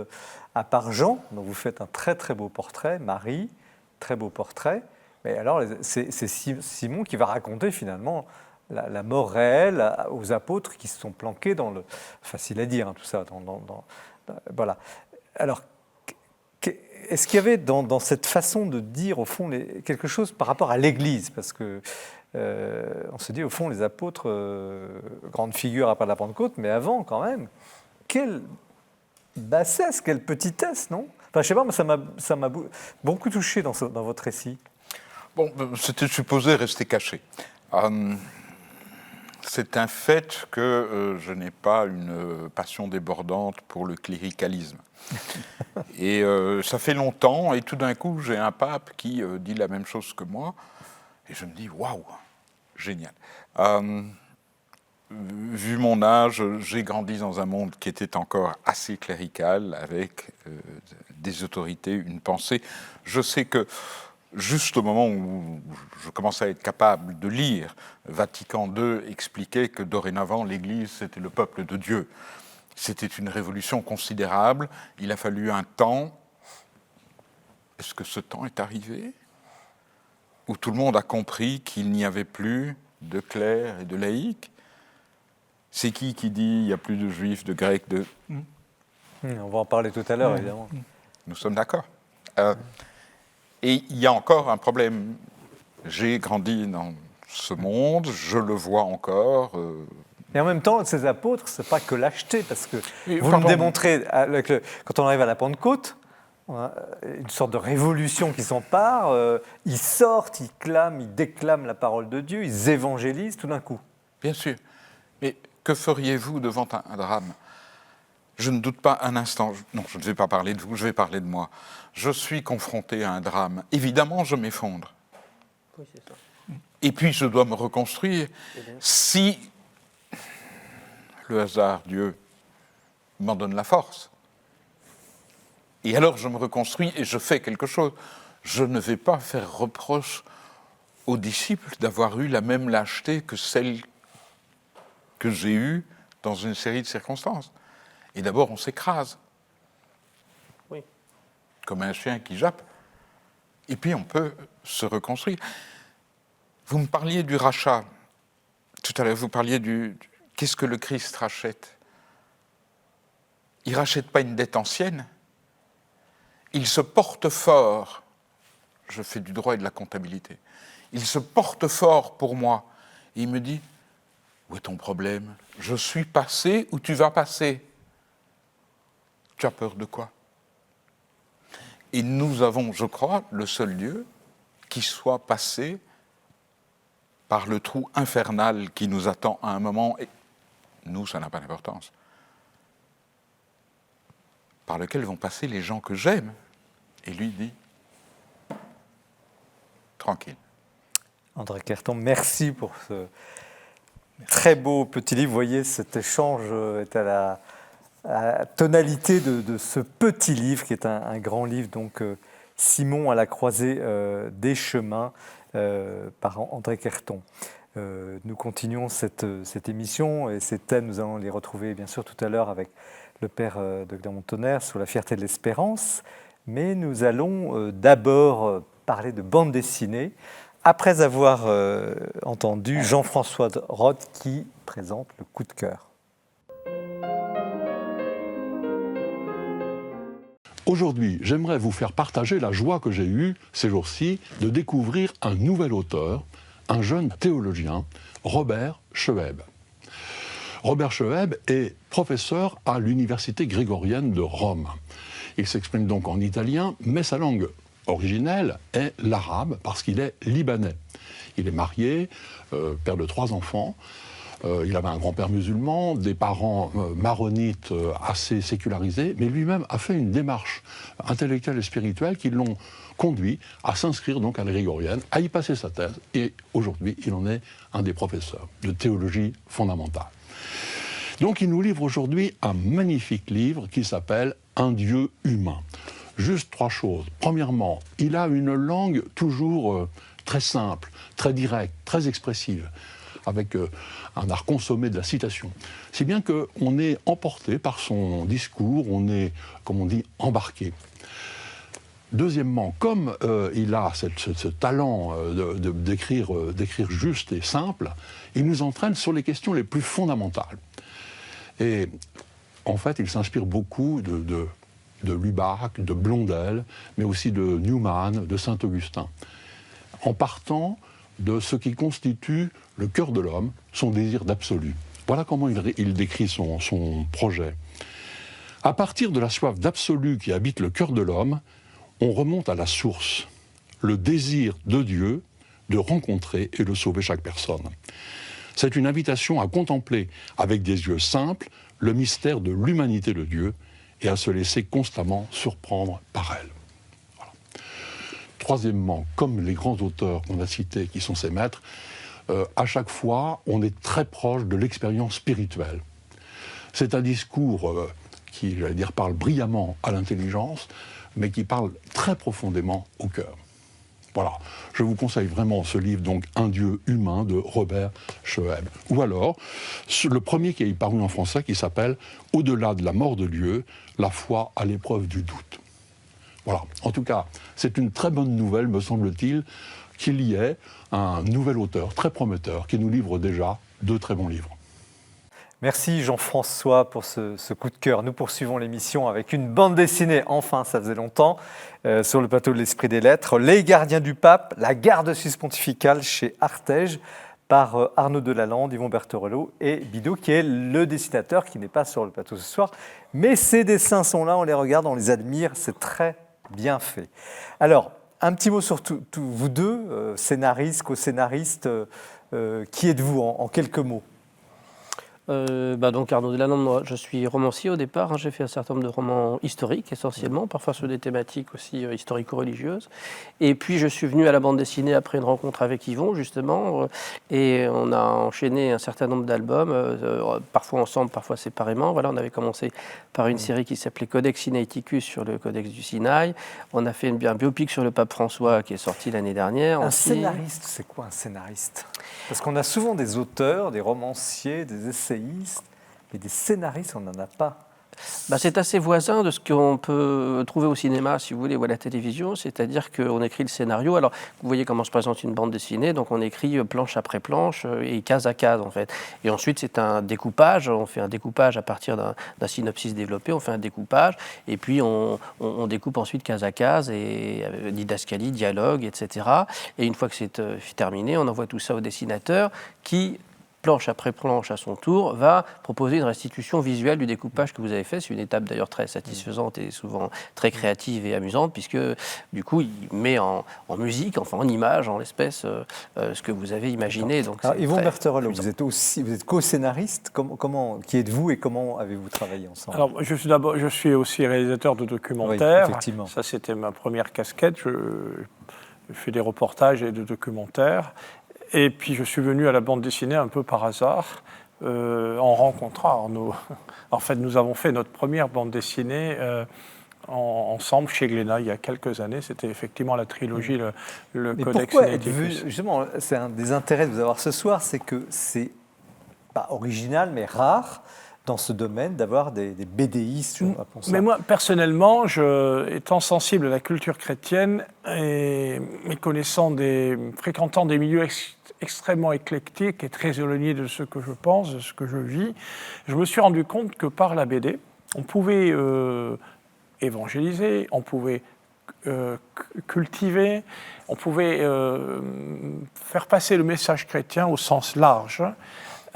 à part Jean, dont vous faites un très très beau portrait, Marie, très beau portrait, mais alors c'est Simon qui va raconter finalement la mort réelle aux apôtres qui se sont planqués dans le... Facile à dire, tout ça, voilà. Alors, est-ce qu'il y avait dans cette façon de dire, au fond, quelque chose par rapport à l'Église? Parce que on se dit, au fond, les apôtres, grande figure après la Pentecôte, mais avant, quand même, quelle bassesse, quelle petitesse, non? Enfin, je sais pas, mais ça m'a beaucoup touché dans votre récit. Bon, c'était supposé rester caché. C'est un fait que je n'ai pas une passion débordante pour le cléricalisme. Et ça fait longtemps, et tout d'un coup, j'ai un pape qui dit la même chose que moi, et je me dis, waouh, génial. Vu mon âge, j'ai grandi dans un monde qui était encore assez clérical, avec des autorités, une pensée. Je sais que juste au moment où je commençais à être capable de lire, Vatican II expliquait que dorénavant l'Église c'était le peuple de Dieu. C'était une révolution considérable, il a fallu un temps. Est-ce que ce temps est arrivé? Où tout le monde a compris qu'il n'y avait plus de clercs et de laïcs? C'est qui dit il n'y a plus de juifs, de grecs, de... On va en parler tout à l'heure, évidemment. Nous sommes d'accord. Et il y a encore un problème. J'ai grandi dans ce monde, je le vois encore. Et en même temps, ces apôtres, ce n'est pas que lâcheté, parce que vous pardon. le démontrez, quand on arrive à la Pentecôte, on a une sorte de révolution qui s'empare, ils sortent, ils clament, ils déclament la parole de Dieu, ils évangélisent tout d'un coup. Bien sûr. Mais que feriez-vous devant un drame? Je ne doute pas un instant. Non, je ne vais pas parler de vous, je vais parler de moi. Je suis confronté à un drame. Évidemment, je m'effondre. Oui, c'est ça. Et puis, je dois me reconstruire. Si le hasard, Dieu, m'en donne la force, et alors je me reconstruis et je fais quelque chose. Je ne vais pas faire reproche aux disciples d'avoir eu la même lâcheté que celle que j'ai eue dans une série de circonstances. Et d'abord, on s'écrase. Oui. Comme un chien qui jappe. Et puis, on peut se reconstruire. Vous me parliez du rachat. Tout à l'heure, vous parliez qu'est-ce que le Christ rachète? Il ne rachète pas une dette ancienne. Il se porte fort. Je fais du droit et de la comptabilité. Il se porte fort pour moi. Et il me dit, où est ton problème? Je suis passé où tu vas passer. Tu as peur de quoi? Et nous avons, je crois, le seul Dieu qui soit passé par le trou infernal qui nous attend à un moment, et nous, ça n'a pas d'importance, par lequel vont passer les gens que j'aime. Et lui dit, tranquille. André Querton, merci pour ce très beau petit livre. Vous voyez, cet échange est à la tonalité de ce petit livre qui est un grand livre, donc Simon à la croisée des chemins par André Querton. Nous continuons cette émission et ces thèmes, nous allons les retrouver bien sûr tout à l'heure avec le père Dr Montonnerre sur la fierté de l'espérance, mais nous allons d'abord parler de bande dessinée après avoir entendu Jean-François Roth qui présente le coup de cœur. Aujourd'hui, j'aimerais vous faire partager la joie que j'ai eue ces jours-ci de découvrir un nouvel auteur, un jeune théologien, Robert Schweb. Robert Schweb est professeur à l'université grégorienne de Rome. Il s'exprime donc en italien, mais sa langue originelle est l'arabe parce qu'il est libanais. Il est marié, père de 3 enfants. Il avait un grand-père musulman, des parents maronites assez sécularisés, mais lui-même a fait une démarche intellectuelle et spirituelle qui l'ont conduit à s'inscrire donc à la grégorienne, à y passer sa thèse, et aujourd'hui il en est un des professeurs de théologie fondamentale. Donc il nous livre aujourd'hui un magnifique livre qui s'appelle « Un Dieu humain ». Juste 3 choses. Premièrement, il a une langue toujours très simple, très directe, très expressive, avec un art consommé de la citation. Si bien qu'on est emporté par son discours, on est, comme on dit, embarqué. Deuxièmement, comme il a ce talent d'écrire juste et simple, il nous entraîne sur les questions les plus fondamentales. Et en fait, il s'inspire beaucoup de Lubac, de Blondel, mais aussi de Newman, de Saint-Augustin, en partant de ce qui constitue le cœur de l'homme, son désir d'absolu. Voilà comment il décrit son projet. À partir de la soif d'absolu qui habite le cœur de l'homme, on remonte à la source, le désir de Dieu de rencontrer et de sauver chaque personne. C'est une invitation à contempler avec des yeux simples le mystère de l'humanité de Dieu et à se laisser constamment surprendre par elle. Voilà. Troisièmement, comme les grands auteurs qu'on a cités, qui sont ses maîtres, à chaque fois, on est très proche de l'expérience spirituelle. C'est un discours qui, j'allais dire, parle brillamment à l'intelligence, mais qui parle très profondément au cœur. Voilà, je vous conseille vraiment ce livre, donc Un Dieu humain de Robert Schweb. Ou alors, le premier qui est paru en français qui s'appelle Au-delà de la mort de Dieu, la foi à l'épreuve du doute. Voilà, en tout cas, c'est une très bonne nouvelle, me semble-t-il, qu'il y ait un nouvel auteur très prometteur qui nous livre déjà 2 très bons livres. Merci Jean-François pour ce coup de cœur. Nous poursuivons l'émission avec une bande dessinée, enfin ça faisait longtemps, sur le plateau de l'Esprit des Lettres, Les Gardiens du Pape, la garde suisse pontificale chez Artege, par Arnaud Delalande, Yvon Bertorello et Bidot, qui est le dessinateur qui n'est pas sur le plateau ce soir. Mais ces dessins sont là, on les regarde, on les admire, c'est très bien fait. Alors, un petit mot sur vous deux, scénaristes, co-scénaristes, qui êtes-vous en quelques mots ? Donc Arnaud Delalande, moi, je suis romancier au départ, hein, j'ai fait un certain nombre de romans historiques essentiellement, parfois sur des thématiques aussi historico-religieuses, et puis je suis venu à la bande dessinée après une rencontre avec Yvon justement, et on a enchaîné un certain nombre d'albums, parfois ensemble, parfois séparément. Voilà, on avait commencé par une série qui s'appelait Codex Sinaiticus sur le Codex du Sinaï, on a fait un biopic sur le pape François qui est sorti l'année dernière. Un scénariste, c'est quoi un scénariste ? Parce qu'on a souvent des auteurs, des romanciers, des essayistes, mais des scénaristes, on n'en a pas C'est assez voisin de ce qu'on peut trouver au cinéma, si vous voulez, ou à la télévision, c'est-à-dire qu'on écrit le scénario. Alors, vous voyez comment se présente une bande dessinée, donc on écrit planche après planche et case à case, en fait. Et ensuite, c'est un découpage, on fait un découpage à partir d'un synopsis développé, on fait un découpage, et puis on découpe ensuite case à case, et didascalie, dialogue, etc. Et une fois que c'est terminé, on envoie tout ça au dessinateur qui, planche après planche à son tour, va proposer une restitution visuelle du découpage que vous avez fait. C'est une étape d'ailleurs très satisfaisante et souvent très créative et amusante, puisque du coup, il met en musique, enfin en image, en l'espèce, ce que vous avez imaginé. Donc, Yvon Berterol, vous êtes co-scénariste. Qui êtes-vous et comment avez-vous travaillé ensemble? Alors, je suis aussi réalisateur de documentaires. Oui, effectivement. Ça, c'était ma première casquette. Je fais des reportages et des documentaires. Et puis je suis venu à la bande dessinée un peu par hasard, en rencontrant Arnaud. En fait, nous avons fait notre première bande dessinée ensemble chez Glénat il y a quelques années. C'était effectivement la trilogie, le Codex pourquoi Sinaiticus. Justement, c'est un des intérêts de vous avoir ce soir, c'est que c'est pas original, mais rare dans ce domaine d'avoir des BDistes. Mais moi, personnellement, étant sensible à la culture chrétienne et fréquentant des milieux extrêmement éclectiques et très éloignés de ce que je pense, de ce que je vis, je me suis rendu compte que par la BD, on pouvait évangéliser, on pouvait cultiver, on pouvait faire passer le message chrétien au sens large.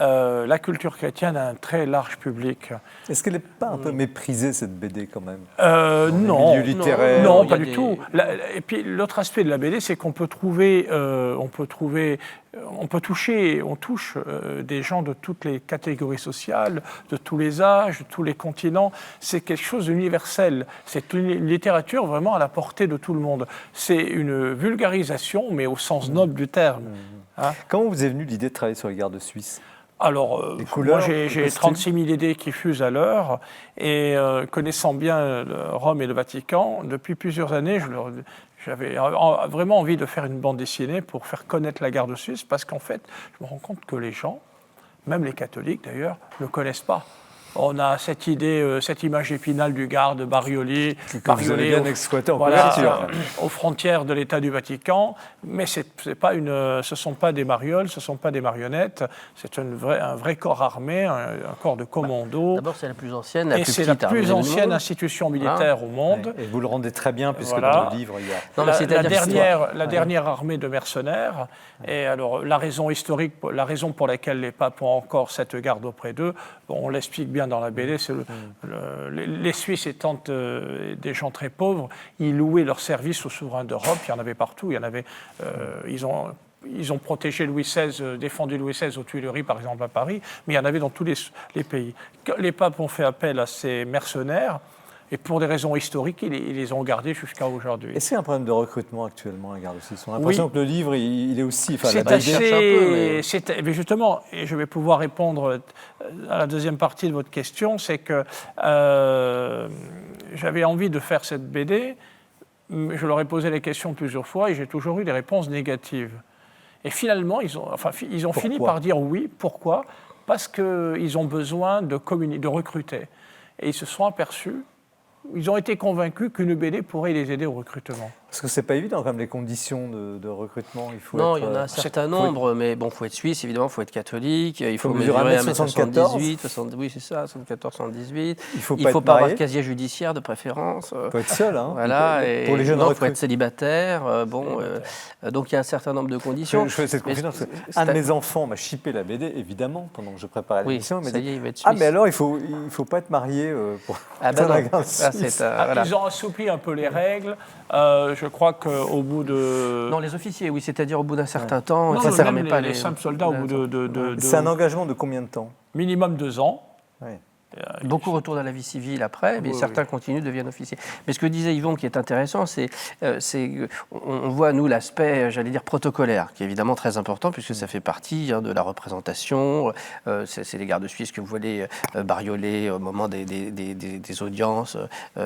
La culture chrétienne a un très large public. Est-ce qu'elle n'est pas un peu méprisée, cette BD, quand même? Non, milieu littéraire, non, pas du tout. Et puis l'autre aspect de la BD, c'est qu'on peut on touche des gens de toutes les catégories sociales, de tous les âges, de tous les continents. C'est quelque chose d'universel. C'est une littérature vraiment à la portée de tout le monde. C'est une vulgarisation, mais au sens noble du terme. Hein? Comment vous est venue l'idée de travailler sur les gardes suisses? Alors, moi j'ai 36 000 idées qui fusent à l'heure, et connaissant bien Rome et le Vatican, depuis plusieurs années, j'avais vraiment envie de faire une bande dessinée pour faire connaître la garde suisse, parce qu'en fait, je me rends compte que les gens, même les catholiques d'ailleurs, ne connaissent pas. On a cette idée, cette image épinale du garde bariolé bien exploité en couverture. Aux frontières de l'État du Vatican, mais ce ne sont pas des marioles, ce ne sont pas des marionnettes, c'est un vrai corps armé, un corps de commando. D'abord, c'est la plus ancienne, et c'est la plus ancienne institution militaire au monde. Et vous le rendez très bien, puisque dans le livre, il y a... la dernière armée de mercenaires. Et alors, la raison historique, la raison pour laquelle les papes ont encore cette garde auprès d'eux, on l'explique bien dans la BD, c'est les Suisses étant des gens très pauvres, ils louaient leurs services aux souverains d'Europe. Il y en avait partout. Ils ont protégé Louis XVI, défendu Louis XVI aux Tuileries, par exemple à Paris, mais il y en avait dans tous les pays. Les papes ont fait appel à ces mercenaires, et pour des raisons historiques, ils les ont gardés jusqu'à aujourd'hui. Est-ce qu'il y a un problème de recrutement actuellement à la garde suisse? On a l'impression que le livre, il est aussi... Mais justement, et je vais pouvoir répondre à la deuxième partie de votre question, c'est que j'avais envie de faire cette BD, je leur ai posé les questions plusieurs fois et j'ai toujours eu des réponses négatives. Et finalement, ils ont fini par dire oui. Pourquoi? Parce qu'ils ont besoin de recruter. Et ils se sont aperçus, ils ont été convaincus qu'une BD pourrait les aider au recrutement. Parce que c'est pas évident, comme les conditions de recrutement. Il y en a un certain nombre, mais bon, il faut être suisse, évidemment, il faut être catholique, il faut mesurer 1m78, oui, c'est ça, 74, 78. Il faut pas avoir de casier judiciaire de préférence. Il faut être seul, hein. Voilà, pour les jeunes, il faut être célibataire. Donc il y a un certain nombre de conditions. Je fais cette confidence. Un de mes enfants m'a chippé la BD, évidemment, pendant que je préparais l'émission. Ça y est, il va être suisse. Ah, mais alors, il faut pas être marié pour la garde suisse. Ils ont assoupli un peu les règles. Je crois qu'au bout de... Non, les officiers, oui, c'est-à-dire au bout d'un certain temps. Non, ça même pas les simples soldats au bout de... C'est un engagement de combien de temps? Minimum 2 ans. Oui. Beaucoup retournent à la vie civile après, mais certains continuent, deviennent officiers. Mais ce que disait Yvon, qui est intéressant, c'est on voit, nous, l'aspect, j'allais dire, protocolaire, qui est évidemment très important, puisque ça fait partie de la représentation. C'est les gardes suisses que vous voyez barioler au moment des audiences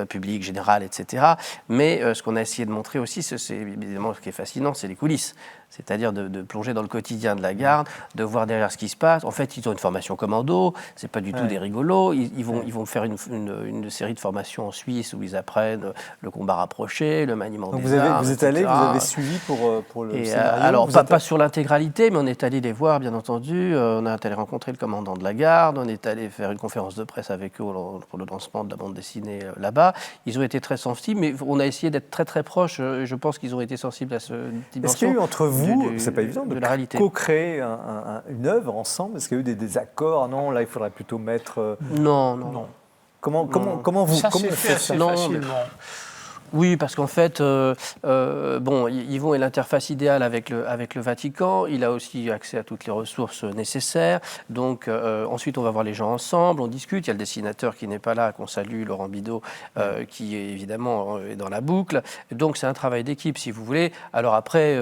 publiques, générales, etc. Mais ce qu'on a essayé de montrer aussi, c'est évidemment ce qui est fascinant, c'est les coulisses. C'est-à-dire de plonger dans le quotidien de la garde, de voir derrière ce qui se passe. En fait, ils ont une formation commando, c'est pas du tout des rigolos. Vaticano, ils vont faire une série de formations en Suisse où ils apprennent le combat rapproché, le maniement Donc des armes, vous êtes allé, etc. vous avez suivi pour le Et, scénario. alors, vous pas sur l'intégralité, mais on est allé les voir, bien entendu. On est allé rencontrer le commandant de la garde, on est allé faire une conférence de presse avec eux pour le lancement de la bande dessinée là-bas. Ils ont été très sensibles, mais on a essayé d'être très très proches. Je pense qu'ils ont été sensibles à ce dimension. Est-ce qu'il y a eu entre vous, c'est pas évident, de la réalité. co-créer une œuvre ensemble? Est-ce qu'il y a eu des désaccords? Non, là il faudrait plutôt mettre... Non. Comment vous Ça comment s'est on fait fait ça? assez facilement. Oui, parce qu'en fait, Yvon est l'interface idéale avec le Vatican. Il a aussi accès à toutes les ressources nécessaires. Donc, ensuite, on va voir les gens ensemble, on discute. Il y a le dessinateur qui n'est pas là, qu'on salue, Laurent Bidot, qui évidemment est dans la boucle. Donc, c'est un travail d'équipe, si vous voulez. Alors après,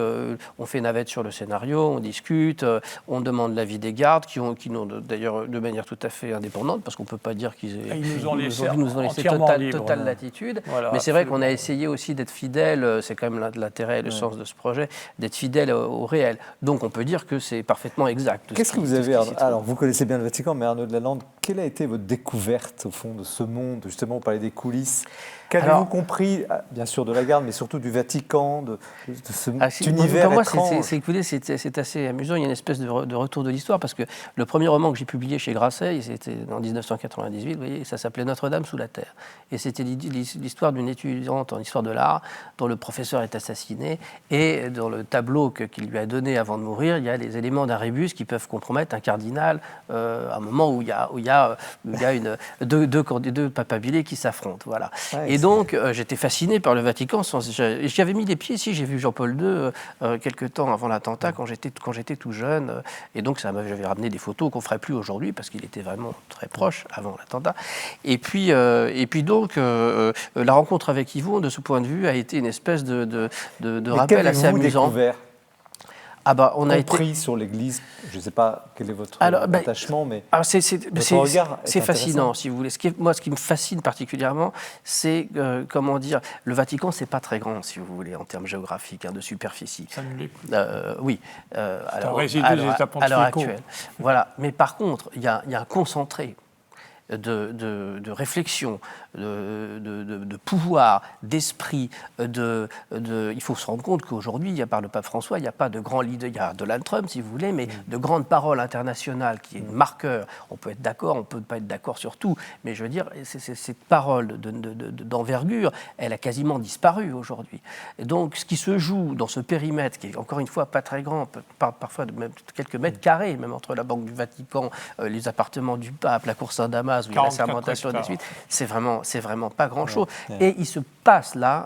on fait navette sur le scénario, on discute, on demande l'avis des gardes, qui n'ont d'ailleurs de manière tout à fait indépendante, parce qu'on ne peut pas dire qu'ils Ils nous ont laissé totale libre. latitude. Voilà, mais c'est vrai absolument. qu'on a essayé aussi d'être fidèle, c'est quand même l'intérêt et le sens de ce projet, d'être fidèle au réel. Donc on peut dire que c'est parfaitement exact. Qu'est-ce que vous avez... Alors, vous connaissez bien le Vatican, mais Arnaud de Lalande, quelle a été votre découverte, au fond, de ce monde? Justement, vous parlez des coulisses. Qu'avez-vous compris, bien sûr, de la garde, mais surtout du Vatican, de cet univers étrange? C'est assez amusant. Il y a une espèce de retour de l'histoire, parce que le premier roman que j'ai publié chez Grasset, c'était en 1998, vous voyez, ça s'appelait Notre-Dame sous la terre. Et c'était l'histoire d'une étudiante en histoire de l'art dont le professeur est assassiné, et dans le tableau qu'il lui a donné avant de mourir, il y a les éléments d'un rébus qui peuvent compromettre un cardinal à un moment où il y a deux papabillets qui s'affrontent. Voilà. Ouais, et donc, j'étais fasciné par le Vatican. J'y avais mis les pieds ici. J'ai vu Jean-Paul II quelque temps avant l'attentat, quand j'étais tout jeune. Et donc, j'avais ramené des photos qu'on ne ferait plus aujourd'hui, parce qu'il était vraiment très proche avant l'attentat. Et puis donc, la rencontre avec Yvon, de ce point de vue, a été une espèce de rappel assez amusant. Découvert? On a compris sur l'Église, je ne sais pas quel est votre attachement, mais c'est fascinant, si vous voulez. Ce qui me fascine particulièrement, c'est, le Vatican, c'est pas très grand, si vous voulez, en termes géographiques, de superficie. Ça ne l'est plus. Oui. C'est un résidu des États pontificaux. À l'heure actuelle. Voilà. Mais par contre, il y a un concentré de réflexion, de pouvoir, d'esprit. Il faut se rendre compte qu'aujourd'hui, par le pape François, il n'y a pas de grand leader, il y a Donald Trump, si vous voulez, mais de grandes paroles internationales qui est marqueur. On peut être d'accord, on ne peut pas être d'accord sur tout, mais je veux dire, cette parole d'envergure, elle a quasiment disparu aujourd'hui. Et donc, ce qui se joue dans ce périmètre, qui est encore une fois pas très grand, parfois même quelques mètres carrés, même entre la Banque du Vatican, les appartements du pape, la cour Saint-Damas, où il y a la sermentation des suites, c'est vraiment pas grand-chose. Et il se passe là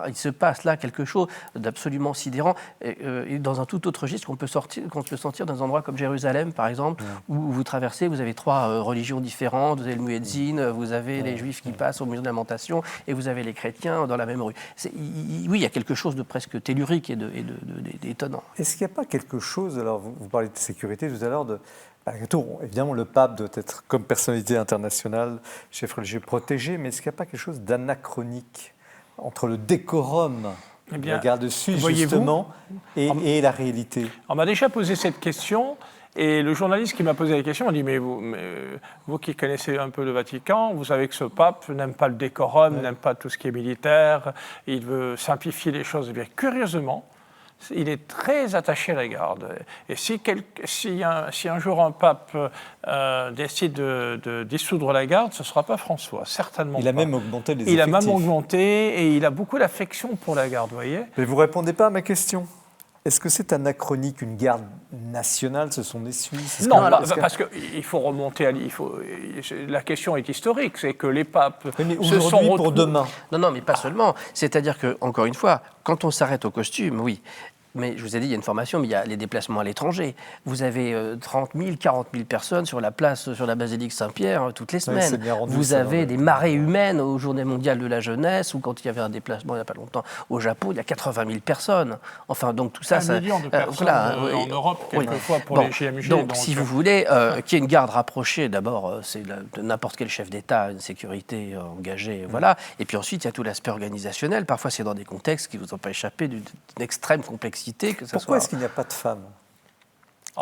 quelque chose d'absolument sidérant, et dans un tout autre registre qu'on peut sentir dans un endroit comme Jérusalem, par exemple, où vous traversez, vous avez trois religions différentes, vous avez le muezzin, vous avez les juifs qui passent au mur de lamentation, et vous avez les chrétiens dans la même rue. Oui, il y a quelque chose de presque tellurique et d'étonnant. Est-ce qu'il n'y a pas quelque chose, alors vous parlez de sécurité tout à l'heure, évidemment, le pape doit être, comme personnalité internationale, chef religieux protégé, mais est-ce qu'il n'y a pas quelque chose d'anachronique entre le décorum de la garde suisse, justement, et la réalité? On m'a déjà posé cette question, et le journaliste qui m'a posé la question m'a dit, mais vous qui connaissez un peu le Vatican, vous savez que ce pape n'aime pas le décorum, n'aime pas tout ce qui est militaire, il veut simplifier les choses. Et bien, curieusement, il est très attaché à la garde. Et si un jour un pape décide de dissoudre la garde, ce ne sera pas François, certainement pas. Il a même augmenté les effectifs. Il a même augmenté, et il a beaucoup d'affection pour la garde, vous voyez. Mais vous ne répondez pas à ma question. Est-ce que c'est anachronique, une garde nationale, ce sont des Suisses? Non, parce qu'il faut remonter la question est historique, c'est que les papes se sont retrouvés pour demain. Non, mais pas seulement. C'est-à-dire que, encore une fois, quand on s'arrête au costume, oui. Mais je vous ai dit, il y a une formation, mais il y a les déplacements à l'étranger. Vous avez 30 000, 40 000 personnes sur la place, sur la basilique Saint-Pierre, toutes les semaines. Vous avez des marées humaines aux Journées mondiales de la jeunesse, ou quand il y avait un déplacement il n'y a pas longtemps au Japon, il y a 80 000 personnes. Enfin, donc tout ça... 1 million de personnes en Europe, quelquefois, pour les JMJ. Donc, si vous voulez, qu'il y ait une garde rapprochée, d'abord, c'est de n'importe quel chef d'État, une sécurité engagée, voilà. Et puis ensuite, il y a tout l'aspect organisationnel. Parfois, c'est dans des contextes qui ne vous ont pas échappé d'une extrême complexité. Pourquoi est-ce qu'il n'y a pas de femmes?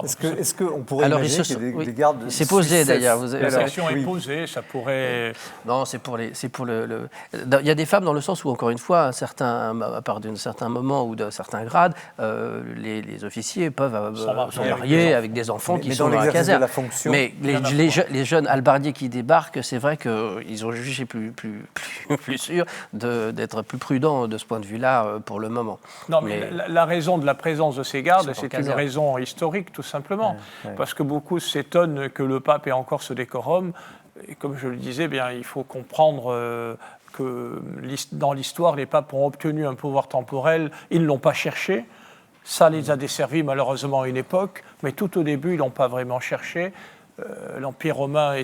Est-ce qu'on pourrait Alors, imaginer qu'il y ait des gardes... Il s'est posé d'ailleurs. La question est posée, ça pourrait... Non, c'est pour le... Il y a des femmes dans le sens où, encore une fois, à part d'un certain moment ou d'un certain grade, les officiers peuvent se marier avec des enfants qui sont dans la caserne. De la fonction, mais les jeunes halbardiers qui débarquent, c'est vrai qu'ils ont jugé plus sûr d'être plus prudents de ce point de vue-là pour le moment. Non, mais la raison de la présence de ces gardes, c'est une raison historique, tout simplement. Parce que beaucoup s'étonnent que le pape ait encore ce décorum. Et comme je le disais, bien, il faut comprendre que dans l'histoire, les papes ont obtenu un pouvoir temporel. Ils ne l'ont pas cherché. Ça les a desservis malheureusement à une époque. Mais tout au début, ils ne l'ont pas vraiment cherché. L'Empire romain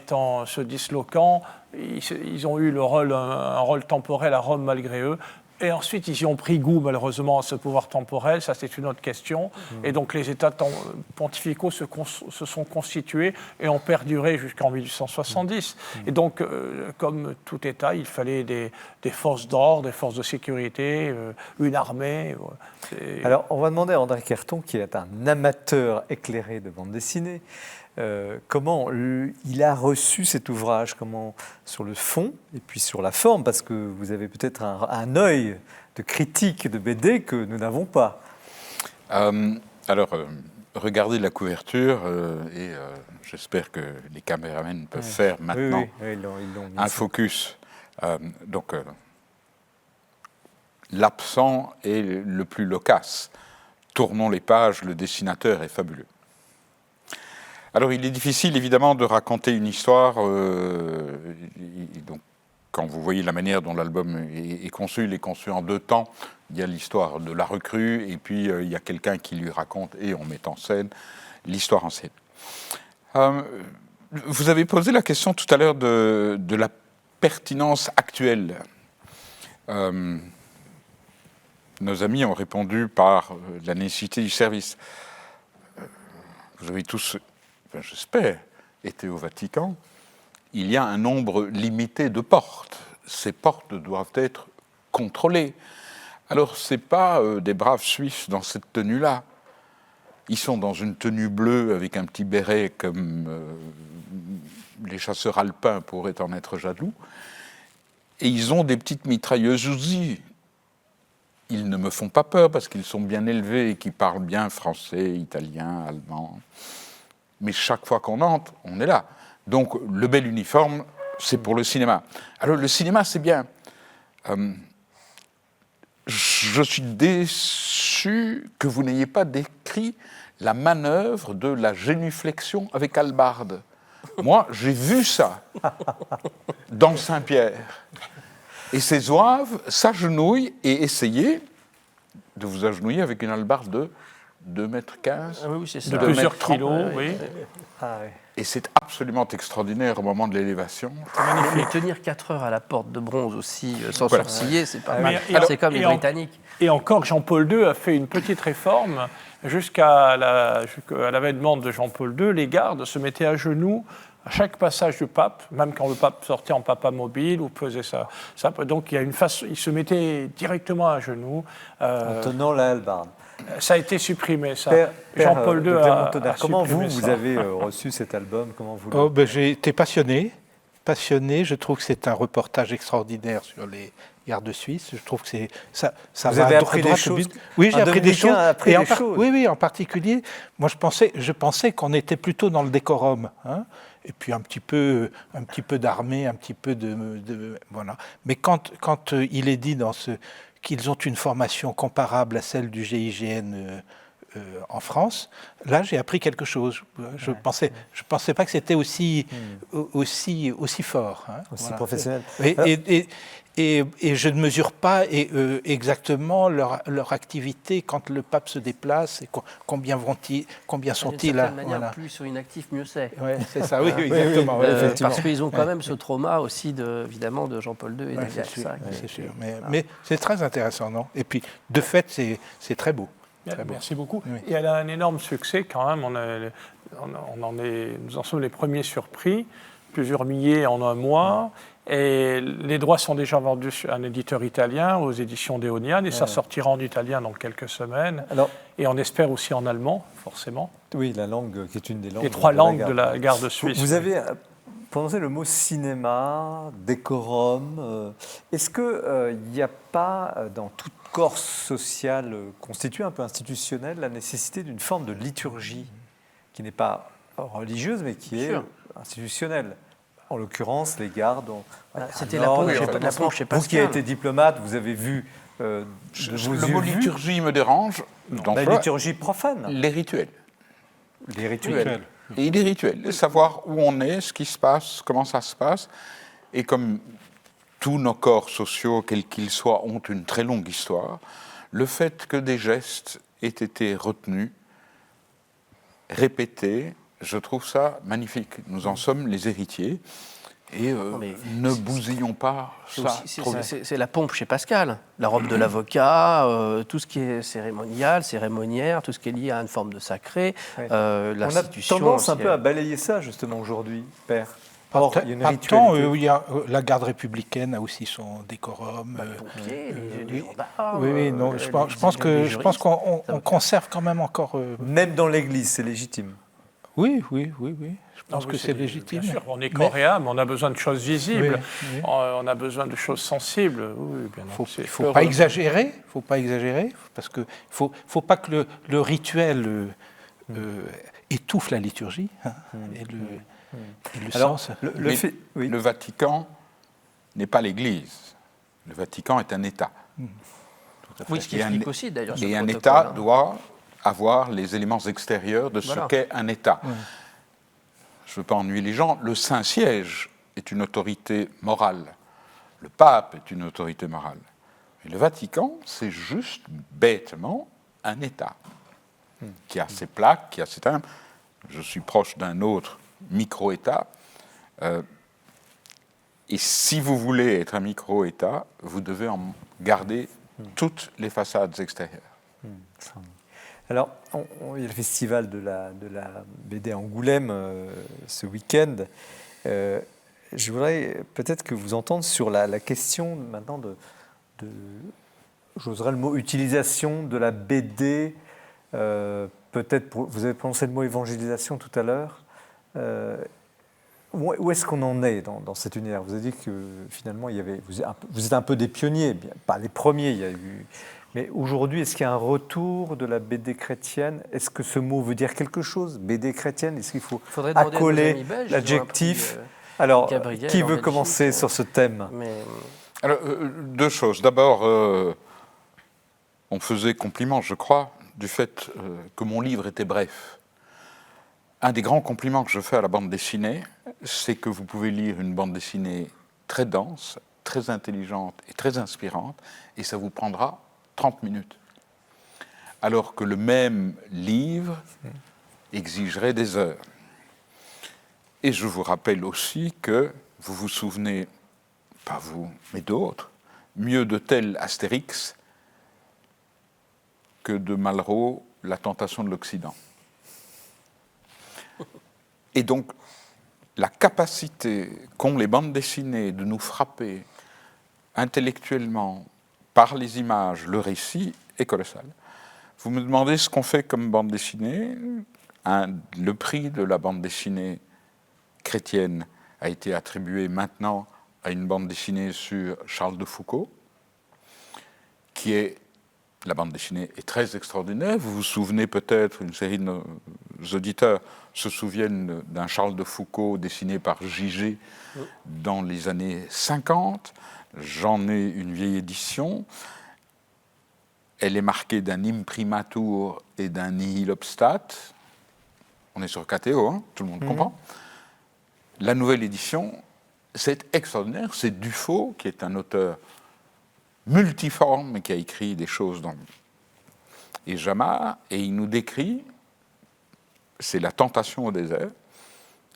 se disloquant, ils ont eu un rôle temporel à Rome malgré eux. Et ensuite, ils y ont pris goût, malheureusement, à ce pouvoir temporel. Ça, c'est une autre question. Et donc, les États pontificaux se sont constitués et ont perduré jusqu'en 1870. Et donc, comme tout État, il fallait des forces d'ordre, des forces de sécurité, une armée. Alors, on va demander à André Querton, qui est un amateur éclairé de bande dessinée, comment il a reçu cet ouvrage, comment sur le fond et puis sur la forme, parce que vous avez peut-être un œil de critique de BD que nous n'avons pas. Regardez la couverture et j'espère que les caméramans peuvent faire maintenant ils l'ont mis un focus. L'absent est le plus loquace. Tournons les pages, le dessinateur est fabuleux. Alors, il est difficile, évidemment, de raconter une histoire. Donc, quand vous voyez la manière dont l'album est conçu, il est conçu en 2 temps. Il y a l'histoire de la recrue, et puis il y a quelqu'un qui lui raconte, et on met en scène, l'histoire en scène. Vous avez posé la question tout à l'heure de la pertinence actuelle. Nos amis ont répondu par la nécessité du service. Vous avez tous... j'espère, été au Vatican, il y a un nombre limité de portes. Ces portes doivent être contrôlées. Alors, ce n'est pas des braves Suisses dans cette tenue-là. Ils sont dans une tenue bleue avec un petit béret comme les chasseurs alpins pourraient en être jaloux. Et ils ont des petites mitrailleuses Uzi. Ils ne me font pas peur parce qu'ils sont bien élevés et qu'ils parlent bien français, italien, allemand. Mais chaque fois qu'on entre, on est là. Donc, le bel uniforme, c'est pour le cinéma. Alors, le cinéma, c'est bien. Je suis déçu que vous n'ayez pas décrit la manœuvre de la génuflexion avec hallebarde. Moi, j'ai vu ça dans Saint-Pierre. Et ces zouaves s'agenouillent et essayez de vous agenouiller avec une hallebarde de 2,15 m. Oui, c'est ça. De plusieurs kilos, oui. Et c'est absolument extraordinaire au moment de l'élévation. Mais tenir 4 heures à la porte de bronze aussi, sans sourciller, c'est pas mal. C'est comme les Britanniques. Et encore, Jean-Paul II a fait une petite réforme. Jusqu'à l'avènement de Jean-Paul II, les gardes se mettaient à genoux à chaque passage du pape, même quand le pape sortait en papa mobile ou faisait ça. Donc il y a une façon, il se mettait directement à genoux. En tenant la hallebarde. Ça a été supprimé, ça. Jean-Paul II a comment supprimé vous ça. avez reçu cet album? Comment vous J'ai été passionné. Je trouve que c'est un reportage extraordinaire sur les gardes suisses. Je trouve que ça vous va avez appris des choses. Oui, j'ai appris des choses. Oui, en particulier, moi je pensais qu'on était plutôt dans le décorum, hein, et puis un petit peu d'armée, un petit peu de voilà. Mais quand il est dit qu'ils ont une formation comparable à celle du GIGN en France, là j'ai appris quelque chose. Je pensais pas que c'était aussi fort, hein, aussi voilà. professionnel. Et je ne mesure pas exactement leur activité quand le pape se déplace et combien sont-ils là. D'une certaine manière, plus sur inactif, mieux c'est. Ouais, c'est ça, oui, exactement. Parce qu'ils ont quand même ce trauma aussi évidemment de Jean-Paul II et de c'est sûr. Mais c'est très intéressant, non? Et puis, de fait, c'est très beau. Merci beaucoup. Oui. Et elle a un énorme succès quand même. Nous en sommes les premiers surpris. plusieurs milliers en un mois. Et les droits sont déjà vendus sur un éditeur italien, aux éditions d'Eonian, et ça sortira en italien dans quelques semaines. Alors, et on espère aussi en allemand, forcément. oui, la langue qui est une des langues. Les 3 langues de la garde suisse. Vous avez prononcé le mot cinéma, décorum. Est-ce qu'il n'y a pas, dans toute corps sociale constituée, un peu institutionnelle, la nécessité d'une forme de liturgie qui n'est pas religieuse, mais qui est institutionnelle? En l'occurrence, les gardes ont... C'était la pompe chez Pascal. Vous qui avez été diplomate, vous avez vu... le mot liturgie me dérange. La liturgie profane. Les rituels. Les rituels. Et les rituels, savoir où on est, ce qui se passe, comment ça se passe. Et comme tous nos corps sociaux, quels qu'ils soient, ont une très longue histoire, le fait que des gestes aient été retenus, répétés, je trouve ça magnifique. Nous en sommes les héritiers. Et ne bousillons pas ça. C'est la pompe chez Pascal. La robe de l'avocat, tout ce qui est cérémonial, cérémoniaire, tout ce qui est lié à une forme de sacré, l'institution. On a tendance un peu à balayer ça, justement, aujourd'hui, Père. Or, il y a une ritualité. La garde républicaine a aussi son décorum. Les oui, non, je pense qu'on conserve quand même encore... Même dans l'Église, c'est légitime. Oui. Je pense que c'est légitime. Bien sûr, on est coréen, mais on a besoin de choses visibles, on a besoin de choses sensibles. Oui, bien il ne faut pas exagérer, parce qu'il ne faut pas que le rituel étouffe la liturgie et le sens. Le Vatican n'est pas l'Église. Le Vatican est un État. Oui, ce qui explique aussi, d'ailleurs. Et un État doit avoir les éléments extérieurs de ce qu'est un État. Je ne veux pas ennuyer les gens, le Saint-Siège est une autorité morale. Le pape est une autorité morale. Et le Vatican, c'est juste bêtement un État qui a ses plaques, qui a ses timbres. Je suis proche d'un autre micro-État. Et si vous voulez être un micro-État, vous devez en garder toutes les façades extérieures. Alors, il y a le festival de la BD à Angoulême ce week-end. Je voudrais peut-être que vous entendre sur la question maintenant de j'oserais le mot, utilisation de la BD. Peut-être, vous avez prononcé le mot évangélisation tout à l'heure. Où est-ce qu'on en est dans cet univers? Vous avez dit que finalement, vous êtes un peu des pionniers, pas les premiers, il y a eu... Mais aujourd'hui, est-ce qu'il y a un retour de la BD chrétienne? Est-ce que ce mot veut dire quelque chose? BD chrétienne, est-ce qu'il faut accoler l'adjectif? Alors, Gabriel, qui veut commencer sur ce thème? Alors, deux choses. D'abord, on faisait compliment, je crois, du fait que mon livre était bref. Un des grands compliments que je fais à la bande dessinée, c'est que vous pouvez lire une bande dessinée très dense, très intelligente et très inspirante, et ça vous prendra 30 minutes. Alors que le même livre exigerait des heures. Et je vous rappelle aussi que vous vous souvenez, pas vous, mais d'autres, mieux de tel Astérix que de Malraux, La tentation de l'Occident. Et donc, la capacité qu'ont les bandes dessinées de nous frapper intellectuellement par les images, le récit, est colossal. Vous me demandez ce qu'on fait comme bande dessinée. Le prix de la bande dessinée chrétienne a été attribué maintenant à une bande dessinée sur Charles de Foucault, qui est... La bande dessinée est très extraordinaire. Vous vous souvenez peut-être, une série de nos auditeurs se souviennent d'un Charles de Foucault dessiné par Gigé dans les années 50. J'en ai une vieille édition. Elle est marquée d'un imprimatur et d'un nihil obstat. On est sur KTO, hein, tout le monde comprend. La nouvelle édition, c'est extraordinaire. C'est Dufaux, qui est un auteur multiforme, mais qui a écrit des choses dans et Jamar, et il nous décrit, c'est la tentation au désert,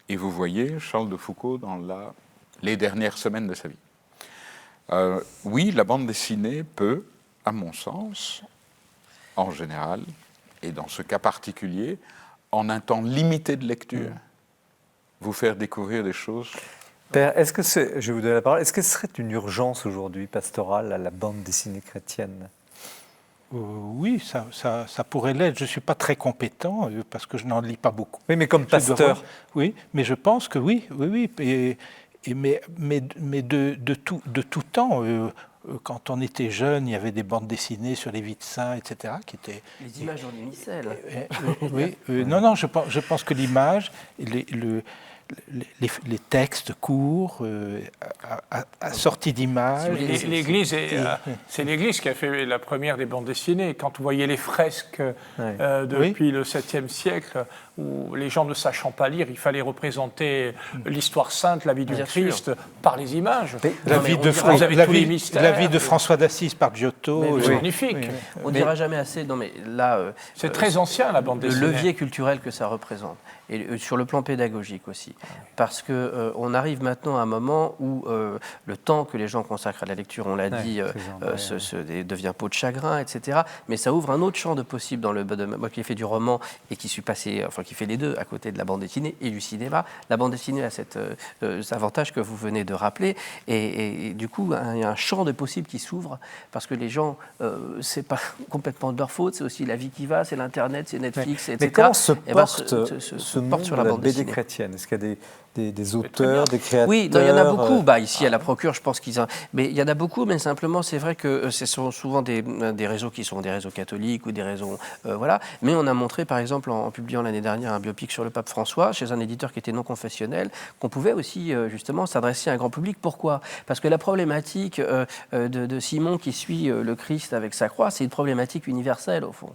et vous voyez Charles de Foucault dans les dernières semaines de sa vie. Oui, la bande dessinée peut, à mon sens, en général, et dans ce cas particulier, en un temps limité de lecture, vous faire découvrir des choses. Père, je vais vous donner la parole, est-ce que ce serait une urgence aujourd'hui pastorale à la bande dessinée chrétienne ? Oui, ça pourrait l'être. Je ne suis pas très compétent parce que je n'en lis pas beaucoup. Oui, mais comme pasteur. Oui, mais je pense que oui. Mais de tout temps, quand on était jeune, il y avait des bandes dessinées sur les vies de saints, etc. qui étaient... Les images en micelle. Oui, non, je pense que l'image, les textes courts, assortis d'images. C'est l'Église qui a fait la première des bandes dessinées. Quand vous voyez les fresques depuis le 7e siècle, où les gens ne sachant pas lire, il fallait représenter l'histoire sainte, la vie du Christ, par les images. La vie de François d'Assise par Giotto. C'est magnifique. On ne dira jamais assez. Non, mais là, c'est très ancien, la bande dessinée. Le levier culturel que ça représente. Et sur le plan pédagogique aussi. Parce qu'on arrive maintenant à un moment où le temps que les gens consacrent à la lecture, on l'a dit, devient peau de chagrin, etc. Mais ça ouvre un autre champ de possible dans le... Moi qui ai fait du roman et qui suis passé, qui fait les deux à côté de la bande dessinée et du cinéma, la bande dessinée a cet avantage que vous venez de rappeler. Et du coup, il y a un champ de possible qui s'ouvre parce que les gens, c'est pas complètement de leur faute, c'est aussi la vie qui va, c'est l'Internet, c'est Netflix, etc. Mais comment se porte ce monde sur de la la bande BD dessinée chrétienne? Est-ce qu'il y a des auteurs, des créateurs? Oui, il y en a beaucoup. Ici, à la Procure, je pense qu'ils ont... Mais il y en a beaucoup, mais simplement, c'est vrai que ce sont souvent des réseaux qui sont des réseaux catholiques ou des réseaux... voilà. Mais on a montré, par exemple, en publiant l'année dernière un biopic sur le pape François, chez un éditeur qui était non confessionnel, qu'on pouvait aussi, justement, s'adresser à un grand public. Pourquoi? Parce que la problématique de Simon qui suit le Christ avec sa croix, c'est une problématique universelle, au fond.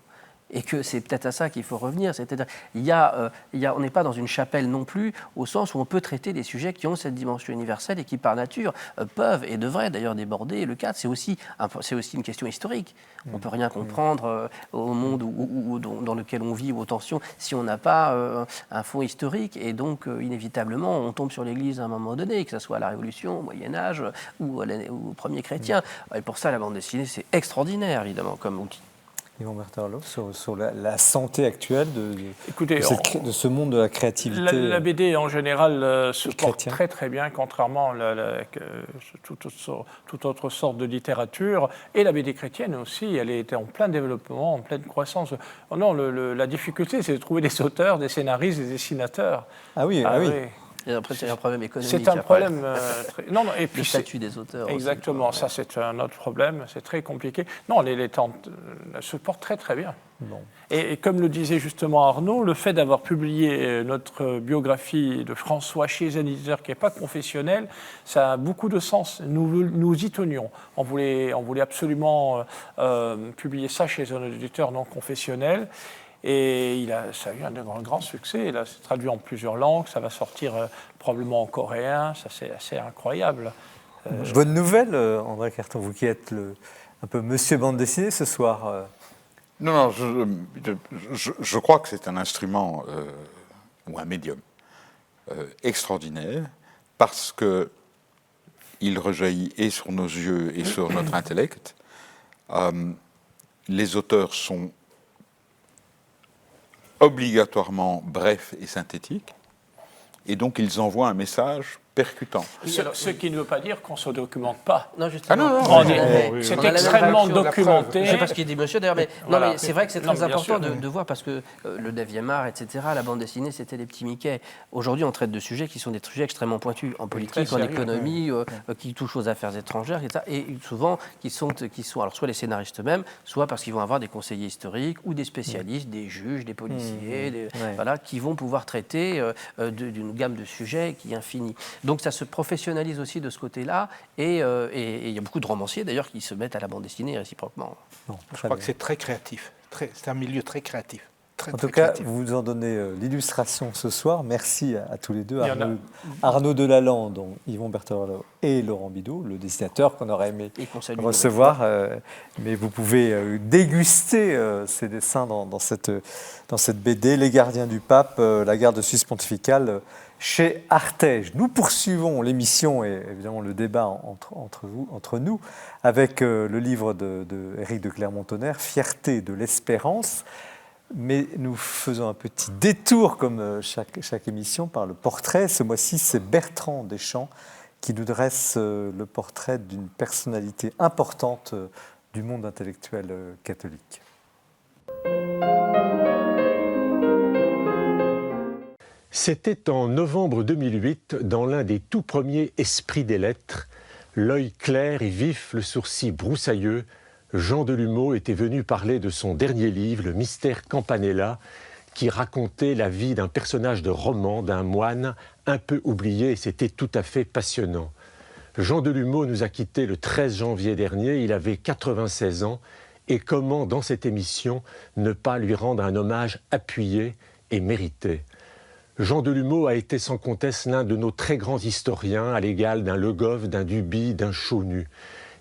Et que c'est peut-être à ça qu'il faut revenir. C'est-à-dire, on n'est pas dans une chapelle non plus, au sens où on peut traiter des sujets qui ont cette dimension universelle et qui, par nature, peuvent et devraient d'ailleurs déborder le cadre. C'est aussi une question historique. On ne peut rien comprendre au monde dans lequel on vit, aux tensions, si on n'a pas un fond historique. Et donc, inévitablement, on tombe sur l'Église à un moment donné, que ce soit à la Révolution, au Moyen-Âge ou au premier chrétien. Et pour ça, la bande dessinée, c'est extraordinaire, évidemment, comme outil. Yvon Berterlo, sur la santé actuelle Écoutez, de ce monde de la créativité. La BD en général se porte très très bien, contrairement à toute autre sorte de littérature. Et la BD chrétienne aussi, elle était en plein développement, en pleine croissance. Oh non, la difficulté, c'est de trouver des auteurs, des scénaristes, des dessinateurs. Ah oui. Et après, c'est un problème économique. C'est un problème. Et puis le statut des auteurs. Exactement, ça c'est un autre problème, c'est très compliqué. Non, les temps se portent très très bien. Bon. Et comme le disait justement Arnaud, le fait d'avoir publié notre biographie de François chez un éditeur qui n'est pas confessionnel, ça a beaucoup de sens. Nous y tenions. On voulait absolument publier ça chez un éditeur non confessionnel. Et ça a eu un grand succès. Là, c'est traduit en plusieurs langues. Ça va sortir probablement en coréen. Ça, c'est assez incroyable. Bonne nouvelle, André Carton, vous qui êtes un peu monsieur bande dessinée ce soir. Non, je crois que c'est un instrument ou un médium extraordinaire parce qu'il rejaillit et sur nos yeux et sur notre intellect. Les auteurs sont obligatoirement bref et synthétique, et donc ils envoient un message percutant. Ce qui ne veut pas dire qu'on ne se documente pas. Non, justement. C'est extrêmement documenté. Je ne sais pas ce qu'il dit, monsieur, d'ailleurs, mais, mais c'est vrai que c'est très important de voir, parce que le 9e art, etc., la bande dessinée, c'était les petits Mickey. Aujourd'hui, on traite de sujets qui sont des sujets extrêmement pointus, en politique, en économie, qui touchent aux affaires étrangères, etc., et souvent qui sont alors soit les scénaristes eux-mêmes, soit parce qu'ils vont avoir des conseillers historiques ou des spécialistes, des juges, des policiers, qui vont pouvoir traiter d'une gamme de sujets qui est infinie. Donc ça se professionnalise aussi de ce côté-là, et il y a beaucoup de romanciers d'ailleurs qui se mettent à la bande dessinée réciproquement. Je crois que c'est très créatif, c'est un milieu très créatif. En tout cas, vous nous en donnez l'illustration ce soir. Merci à tous les deux, Arnaud Delalande, Yvon Berterlo et Laurent Bidault, le dessinateur qu'on aurait aimé recevoir. Mais vous pouvez déguster ces dessins dans cette BD, Les Gardiens du Pape, la garde suisse pontificale, chez Artege. Nous poursuivons l'émission et évidemment le débat entre nous avec le livre de Éric de Clermont-Tonnerre, Fierté de l'espérance. Mais nous faisons un petit détour, comme chaque émission, par le portrait. Ce mois-ci, c'est Bertrand Deschamps qui nous dresse le portrait d'une personnalité importante du monde intellectuel catholique. C'était en novembre 2008, dans l'un des tout premiers esprits des lettres, l'œil clair et vif, le sourcil broussailleux, Jean Delumeau était venu parler de son dernier livre, Le Mystère Campanella, qui racontait la vie d'un personnage de roman, d'un moine un peu oublié, et c'était tout à fait passionnant. Jean Delumeau nous a quittés le 13 janvier dernier, il avait 96 ans, et comment, dans cette émission, ne pas lui rendre un hommage appuyé et mérité. Jean Delumeau a été sans conteste l'un de nos très grands historiens, à l'égal d'un Le Goff, d'un Duby, d'un Chaunu.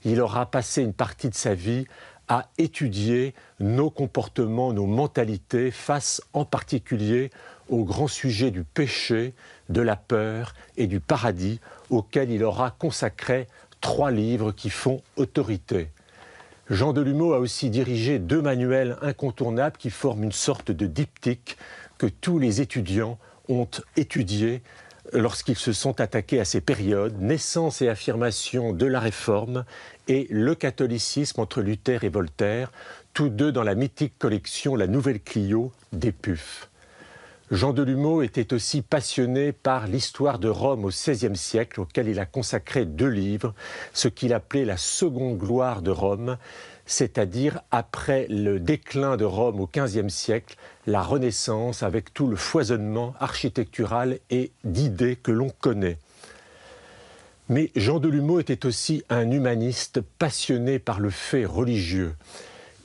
Il aura passé une partie de sa vie à étudier nos comportements, nos mentalités, face en particulier au grand sujet du péché, de la peur et du paradis, auquel il aura consacré 3 livres qui font autorité. Jean Delumeau a aussi dirigé 2 manuels incontournables qui forment une sorte de diptyque que tous les étudiants ont étudié lorsqu'ils se sont attaqués à ces périodes, naissance et affirmation de la Réforme et le catholicisme entre Luther et Voltaire, tous deux dans la mythique collection La Nouvelle Clio des Puffs. Jean Delumeau était aussi passionné par l'histoire de Rome au XVIe siècle, auquel il a consacré 2 livres, ce qu'il appelait la seconde gloire de Rome, c'est-à-dire après le déclin de Rome au XVe siècle, la Renaissance avec tout le foisonnement architectural et d'idées que l'on connaît. Mais Jean Delumeau était aussi un humaniste passionné par le fait religieux.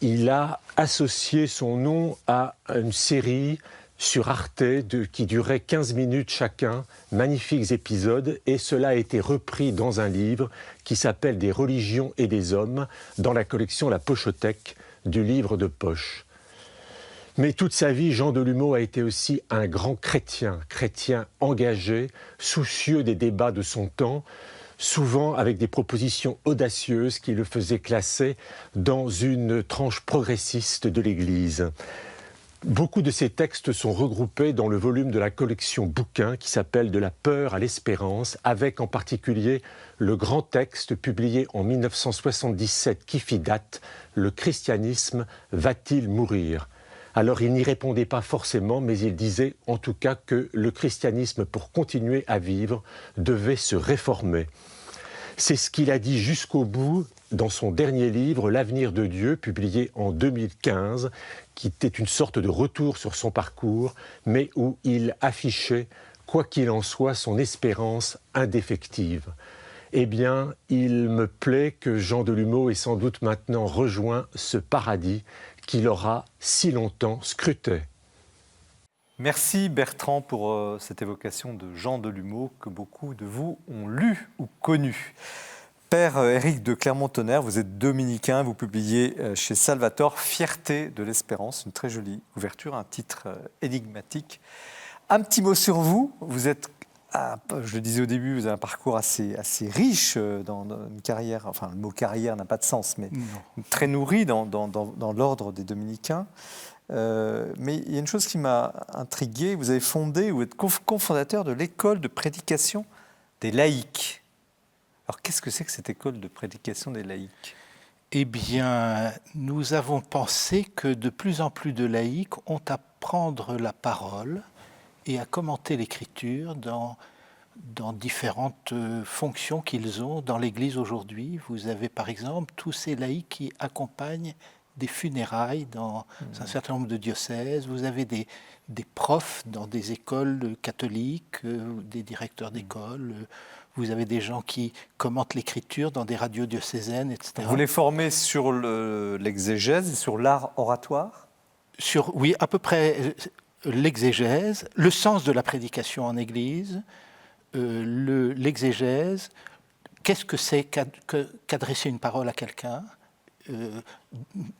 Il a associé son nom à une série sur Arte qui durait 15 minutes chacun, magnifiques épisodes, et cela a été repris dans un livre qui s'appelle « Des religions et des hommes » dans la collection La Pochothèque du livre de poche. Mais toute sa vie, Jean Delumeau a été aussi un grand chrétien engagé, soucieux des débats de son temps, souvent avec des propositions audacieuses qui le faisaient classer dans une tranche progressiste de l'Église. Beaucoup de ces textes sont regroupés dans le volume de la collection Bouquins qui s'appelle « De la peur à l'espérance », avec en particulier le grand texte publié en 1977 qui fit date, « Le christianisme va-t-il mourir ?» Alors il n'y répondait pas forcément, mais il disait en tout cas que le christianisme, pour continuer à vivre, devait se réformer. C'est ce qu'il a dit jusqu'au bout dans son dernier livre, L'avenir de Dieu, publié en 2015, qui était une sorte de retour sur son parcours, mais où il affichait, quoi qu'il en soit, son espérance indéfectible. Eh bien, il me plaît que Jean Delumeau ait sans doute maintenant rejoint ce paradis qu'il aura si longtemps scruté. Merci Bertrand pour cette évocation de Jean Delumeau que beaucoup de vous ont lu ou connu. Père Éric de Clermont-Tonnerre, vous êtes dominicain, vous publiez chez Salvator Fierté de l'espérance, une très jolie ouverture, un titre énigmatique. Un petit mot sur vous, vous êtes, je le disais au début, vous avez un parcours assez riche dans une carrière, enfin le mot carrière n'a pas de sens, mais très nourri dans l'ordre des dominicains. Mais il y a une chose qui m'a intrigué, vous avez fondé, vous êtes cofondateur de l'école de prédication des laïcs. Alors qu'est-ce que c'est que cette école de prédication des laïcs ? Eh bien, nous avons pensé que de plus en plus de laïcs ont à prendre la parole et à commenter l'Écriture dans différentes fonctions qu'ils ont dans l'Église aujourd'hui. Vous avez par exemple tous ces laïcs qui accompagnent des funérailles dans un certain nombre de diocèses. Vous avez des profs dans des écoles catholiques, des directeurs d'école. Vous avez des gens qui commentent l'Écriture dans des radios diocésaines, etc. Vous les formez sur l'exégèse et sur l'art oratoire ? Oui, à peu près l'exégèse, le sens de la prédication en Église, l'exégèse, qu'est-ce que c'est qu'adresser une parole à quelqu'un ?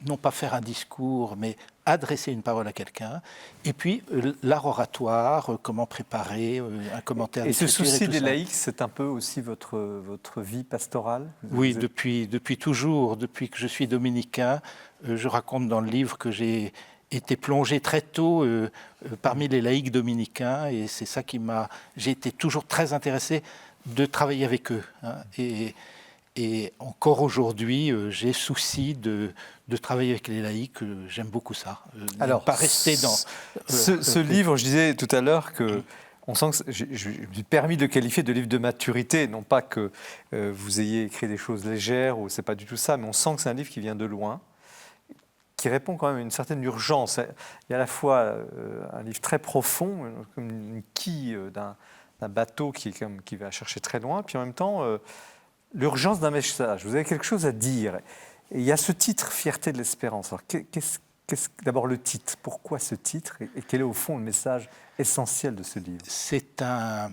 Non pas faire un discours, mais adresser une parole à quelqu'un. Et puis, l'art oratoire, comment préparer un commentaire d'écriture. Et ce souci des laïcs, c'est un peu aussi votre vie pastorale ? Oui, depuis toujours, depuis que je suis dominicain. Je raconte dans le livre que j'ai été plongé très tôt parmi les laïcs dominicains, et c'est ça qui m'a... J'ai été toujours très intéressé de travailler avec eux. Hein, et encore aujourd'hui, j'ai souci de travailler avec les laïcs. J'aime beaucoup ça. Alors, pas rester dans... ce livre, je disais tout à l'heure que on sent que je me suis permis de le qualifier de livre de maturité, non pas que vous ayez écrit des choses légères, ou c'est pas du tout ça, mais on sent que c'est un livre qui vient de loin, qui répond quand même à une certaine urgence. Il y a à la fois un livre très profond, comme une quille d'un bateau qui va chercher très loin, puis en même temps l'urgence d'un message. Vous avez quelque chose à dire. Et il y a ce titre, Fierté de l'espérance. Alors, d'abord le titre, pourquoi ce titre et quel est au fond le message essentiel de ce livre? C'est un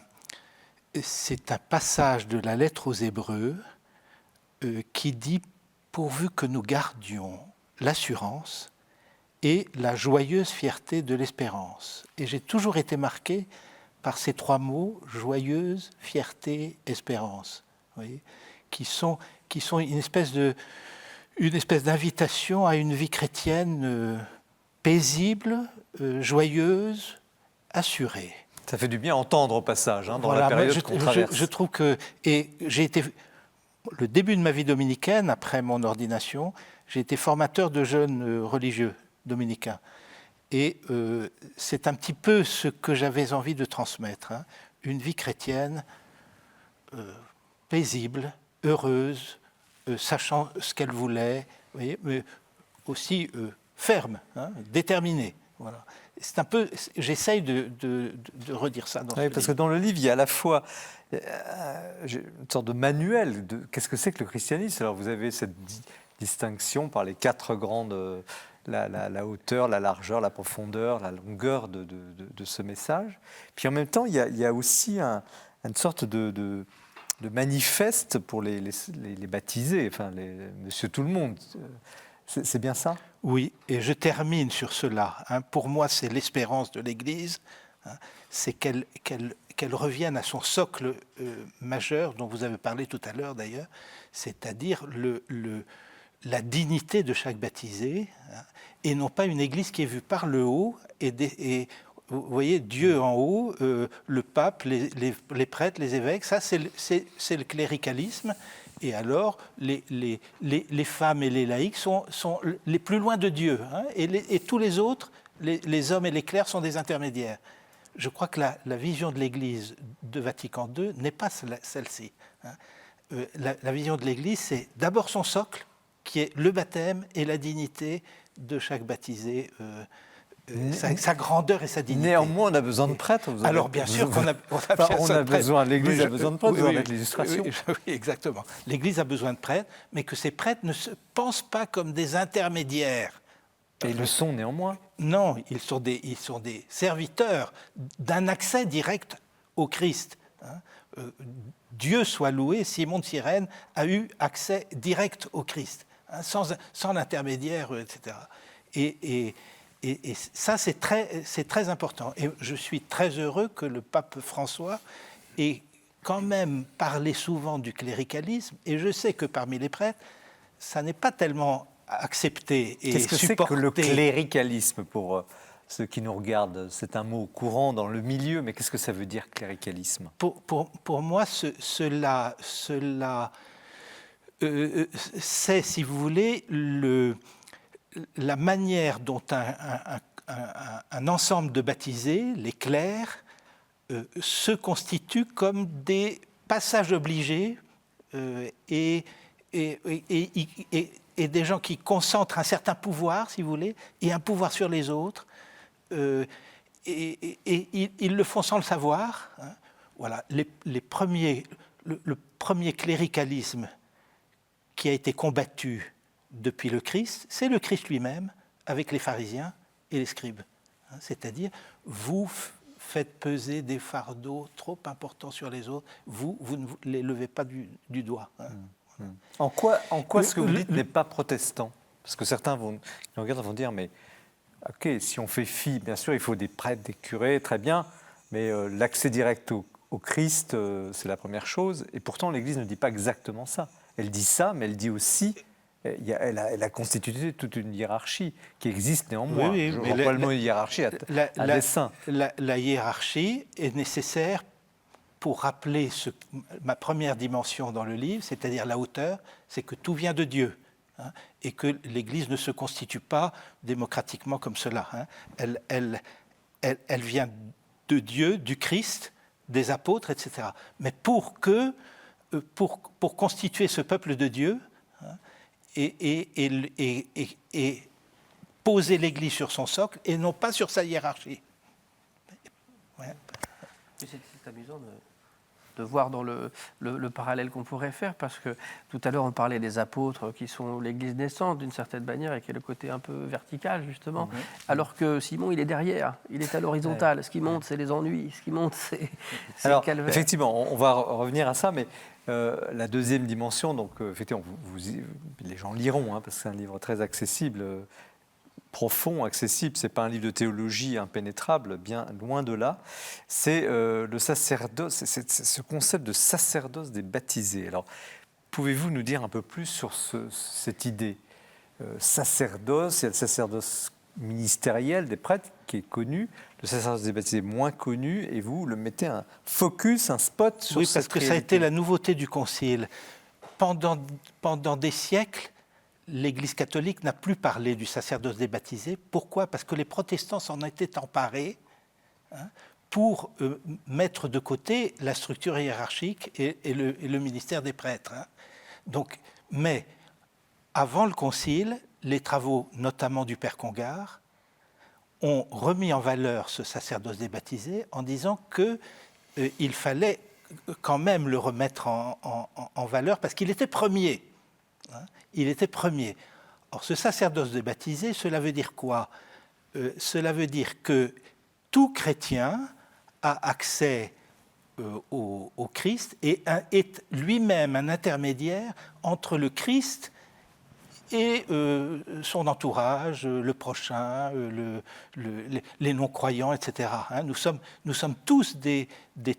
passage de la lettre aux Hébreux qui dit « Pourvu que nous gardions l'assurance et la joyeuse fierté de l'espérance ». Et j'ai toujours été marqué par ces trois mots, joyeuse, fierté, espérance, vous voyez, qui sont une espèce d'invitation à une vie chrétienne paisible, joyeuse, assurée. Ça fait du bien entendre au passage, hein, dans voilà, la période qu'on traverse. Je trouve que... Et j'ai été... Le début de ma vie dominicaine, après mon ordination, j'ai été formateur de jeunes religieux dominicains. Et c'est un petit peu ce que j'avais envie de transmettre. Hein. Une vie chrétienne paisible, heureuse, sachant ce qu'elle voulait, vous voyez, mais aussi ferme, hein, déterminée. Voilà. C'est un peu, j'essaye de redire ça dans ce livre. Parce que dans le livre, il y a à la fois une sorte de manuel de qu'est-ce que c'est que le christianisme. Alors vous avez cette distinction par les quatre grandes, la hauteur, la largeur, la profondeur, la longueur de ce message. Puis en même temps, il y a aussi une sorte de manifeste pour les baptisés, enfin monsieur tout le monde. C'est bien ça? Oui, et je termine sur cela. Hein. Pour moi, c'est l'espérance de l'Église. Hein. C'est qu'elle revienne à son socle majeur, dont vous avez parlé tout à l'heure d'ailleurs, c'est-à-dire la dignité de chaque baptisé, hein, et non pas une Église qui est vue par le haut, et vous voyez, Dieu en haut, le pape, les prêtres, les évêques, ça c'est le cléricalisme. Et alors, les femmes et les laïcs sont les plus loin de Dieu. Hein, et tous les autres, les hommes et les clercs, sont des intermédiaires. Je crois que la vision de l'Église de Vatican II n'est pas celle-ci. Hein. La vision de l'Église, c'est d'abord son socle, qui est le baptême et la dignité de chaque baptisé, sa grandeur et sa dignité. Néanmoins, on a besoin de prêtres. Alors, bien sûr qu'on a besoin, l'Église a besoin de prêtres, vous avez l'illustration. Oui, exactement. L'Église a besoin de prêtres, mais que ces prêtres ne se pensent pas comme des intermédiaires. Et ils le sont néanmoins. Non, ils sont des serviteurs d'un accès direct au Christ. Hein. Dieu soit loué, Simon de Cyrène a eu accès direct au Christ, hein, sans l'intermédiaire, etc. Et ça, c'est très important. Et je suis très heureux que le pape François ait quand même parlé souvent du cléricalisme. Et je sais que parmi les prêtres, ça n'est pas tellement accepté et supporté. Qu'est-ce que c'est que le cléricalisme pour ceux qui nous regardent? C'est un mot courant dans le milieu, mais qu'est-ce que ça veut dire, cléricalisme? Pour moi, cela c'est, si vous voulez, la manière dont un ensemble de baptisés, les clercs, se constituent comme des passages obligés et des gens qui concentrent un certain pouvoir, si vous voulez, et un pouvoir sur les autres. Et ils le font sans le savoir. Hein. Voilà, le premier cléricalisme qui a été combattu depuis le Christ, c'est le Christ lui-même, avec les pharisiens et les scribes. Hein, c'est-à-dire, vous faites peser des fardeaux trop importants sur les autres, vous ne les levez pas du doigt. Hein. En quoi ce que vous dites n'est pas protestant? Parce que certains nous regardent, vont dire, mais ok, si on fait fi, bien sûr, il faut des prêtres, des curés, très bien, mais l'accès direct au Christ, c'est la première chose. Et pourtant, l'Église ne dit pas exactement ça. Elle dit ça, mais elle dit aussi elle a constitué toute une hiérarchie qui existe néanmoins. Oui, Je mais vois pas le mot hiérarchie à dessein. La hiérarchie est nécessaire pour rappeler ma première dimension dans le livre, c'est-à-dire la hauteur, c'est que tout vient de Dieu, hein, et que l'Église ne se constitue pas démocratiquement comme cela. Hein. Elle vient de Dieu, du Christ, des apôtres, etc. Mais pour constituer ce peuple de Dieu, hein, et poser l'Église sur son socle et non pas sur sa hiérarchie. Ouais. C'est amusant de voir dans le parallèle qu'on pourrait faire, parce que tout à l'heure on parlait des apôtres qui sont l'Église naissante d'une certaine manière et qui est le côté un peu vertical justement, alors que Simon il est derrière, il est à l'horizontale. Ce qui monte c'est les ennuis, ce qui monte c'est le calvaire. Effectivement, on va revenir à ça, mais la deuxième dimension, donc effectivement, les gens liront, hein, parce que c'est un livre très accessible, profond, accessible, c'est pas un livre de théologie impénétrable, bien loin de là. C'est le sacerdoce, c'est ce concept de sacerdoce des baptisés. Alors, pouvez-vous nous dire un peu plus sur cette idée sacerdoce? Il y a le sacerdoce ministériel des prêtres qui est connu, le sacerdoce des baptisés moins connu, et vous le mettez un focus, un spot sur cette réalité. Oui, parce que ça a été la nouveauté du Concile. Pendant des siècles, l'Église catholique n'a plus parlé du sacerdoce des baptisés. Pourquoi? Parce que les protestants s'en étaient emparés, hein, pour mettre de côté la structure hiérarchique et le ministère des prêtres. Hein. Donc, mais avant le Concile, les travaux, notamment du Père Congar, ont remis en valeur ce sacerdoce des baptisés en disant qu'il fallait quand même le remettre en valeur parce qu'il était premier. Hein. Il était premier. Or, ce sacerdoce des baptisés, cela veut dire quoi? Cela veut dire que tout chrétien a accès au Christ et est lui-même un intermédiaire entre le Christ et son entourage, le prochain, les non-croyants, etc. Hein, nous sommes tous des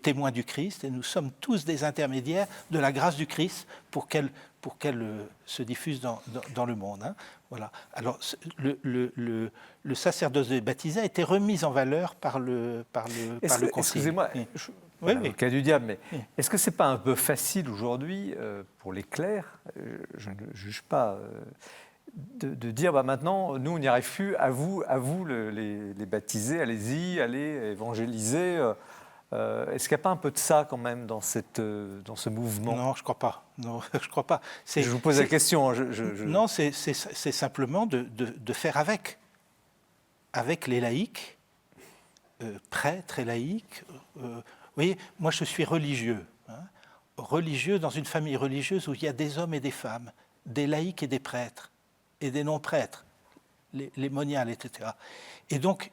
témoins du Christ et nous sommes tous des intermédiaires de la grâce du Christ pour qu'elle se diffuse dans le monde. Hein. Voilà. Alors, le sacerdoce des baptisés a été remis en valeur par le Concile. Excusez-moi, le cas du diable, mais est-ce que ce n'est pas un peu facile aujourd'hui pour les clercs, je ne juge pas, de dire maintenant, nous on n'y arrive plus, à vous les baptisés, allez-y, allez évangéliser. Est-ce qu'il n'y a pas un peu de ça quand même dans ce mouvement? Non, je ne crois pas. Non, je crois pas. Je vous pose la question. Non, c'est simplement de faire avec les laïcs, prêtres et laïcs. Vous voyez, moi je suis religieux. Hein, religieux dans une famille religieuse où il y a des hommes et des femmes, des laïcs et des prêtres, et des non-prêtres, les moniales, etc. Et donc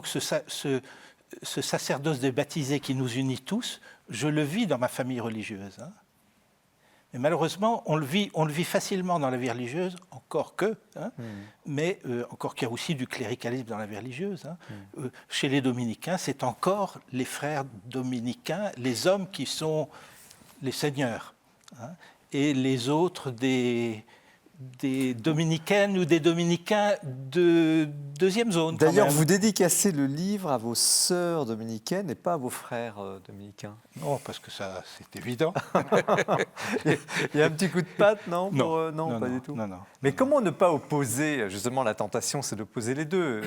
ce sacerdoce des baptisés qui nous unit tous, je le vis dans ma famille religieuse. Hein. Mais malheureusement, on le vit facilement dans la vie religieuse, encore que, hein, mais encore qu'il y a aussi du cléricalisme dans la vie religieuse. Hein. Chez les dominicains, c'est encore les frères dominicains, les hommes qui sont les seigneurs, hein, et les autres des dominicaines ou des dominicains de deuxième zone. D'ailleurs, vous dédicacez le livre à vos sœurs dominicaines et pas à vos frères dominicains. Non, parce que ça, c'est évident. Il y a un petit coup de patte, non? Non, pas du tout. Non. Mais comment ne pas opposer, justement, la tentation, c'est d'opposer les deux,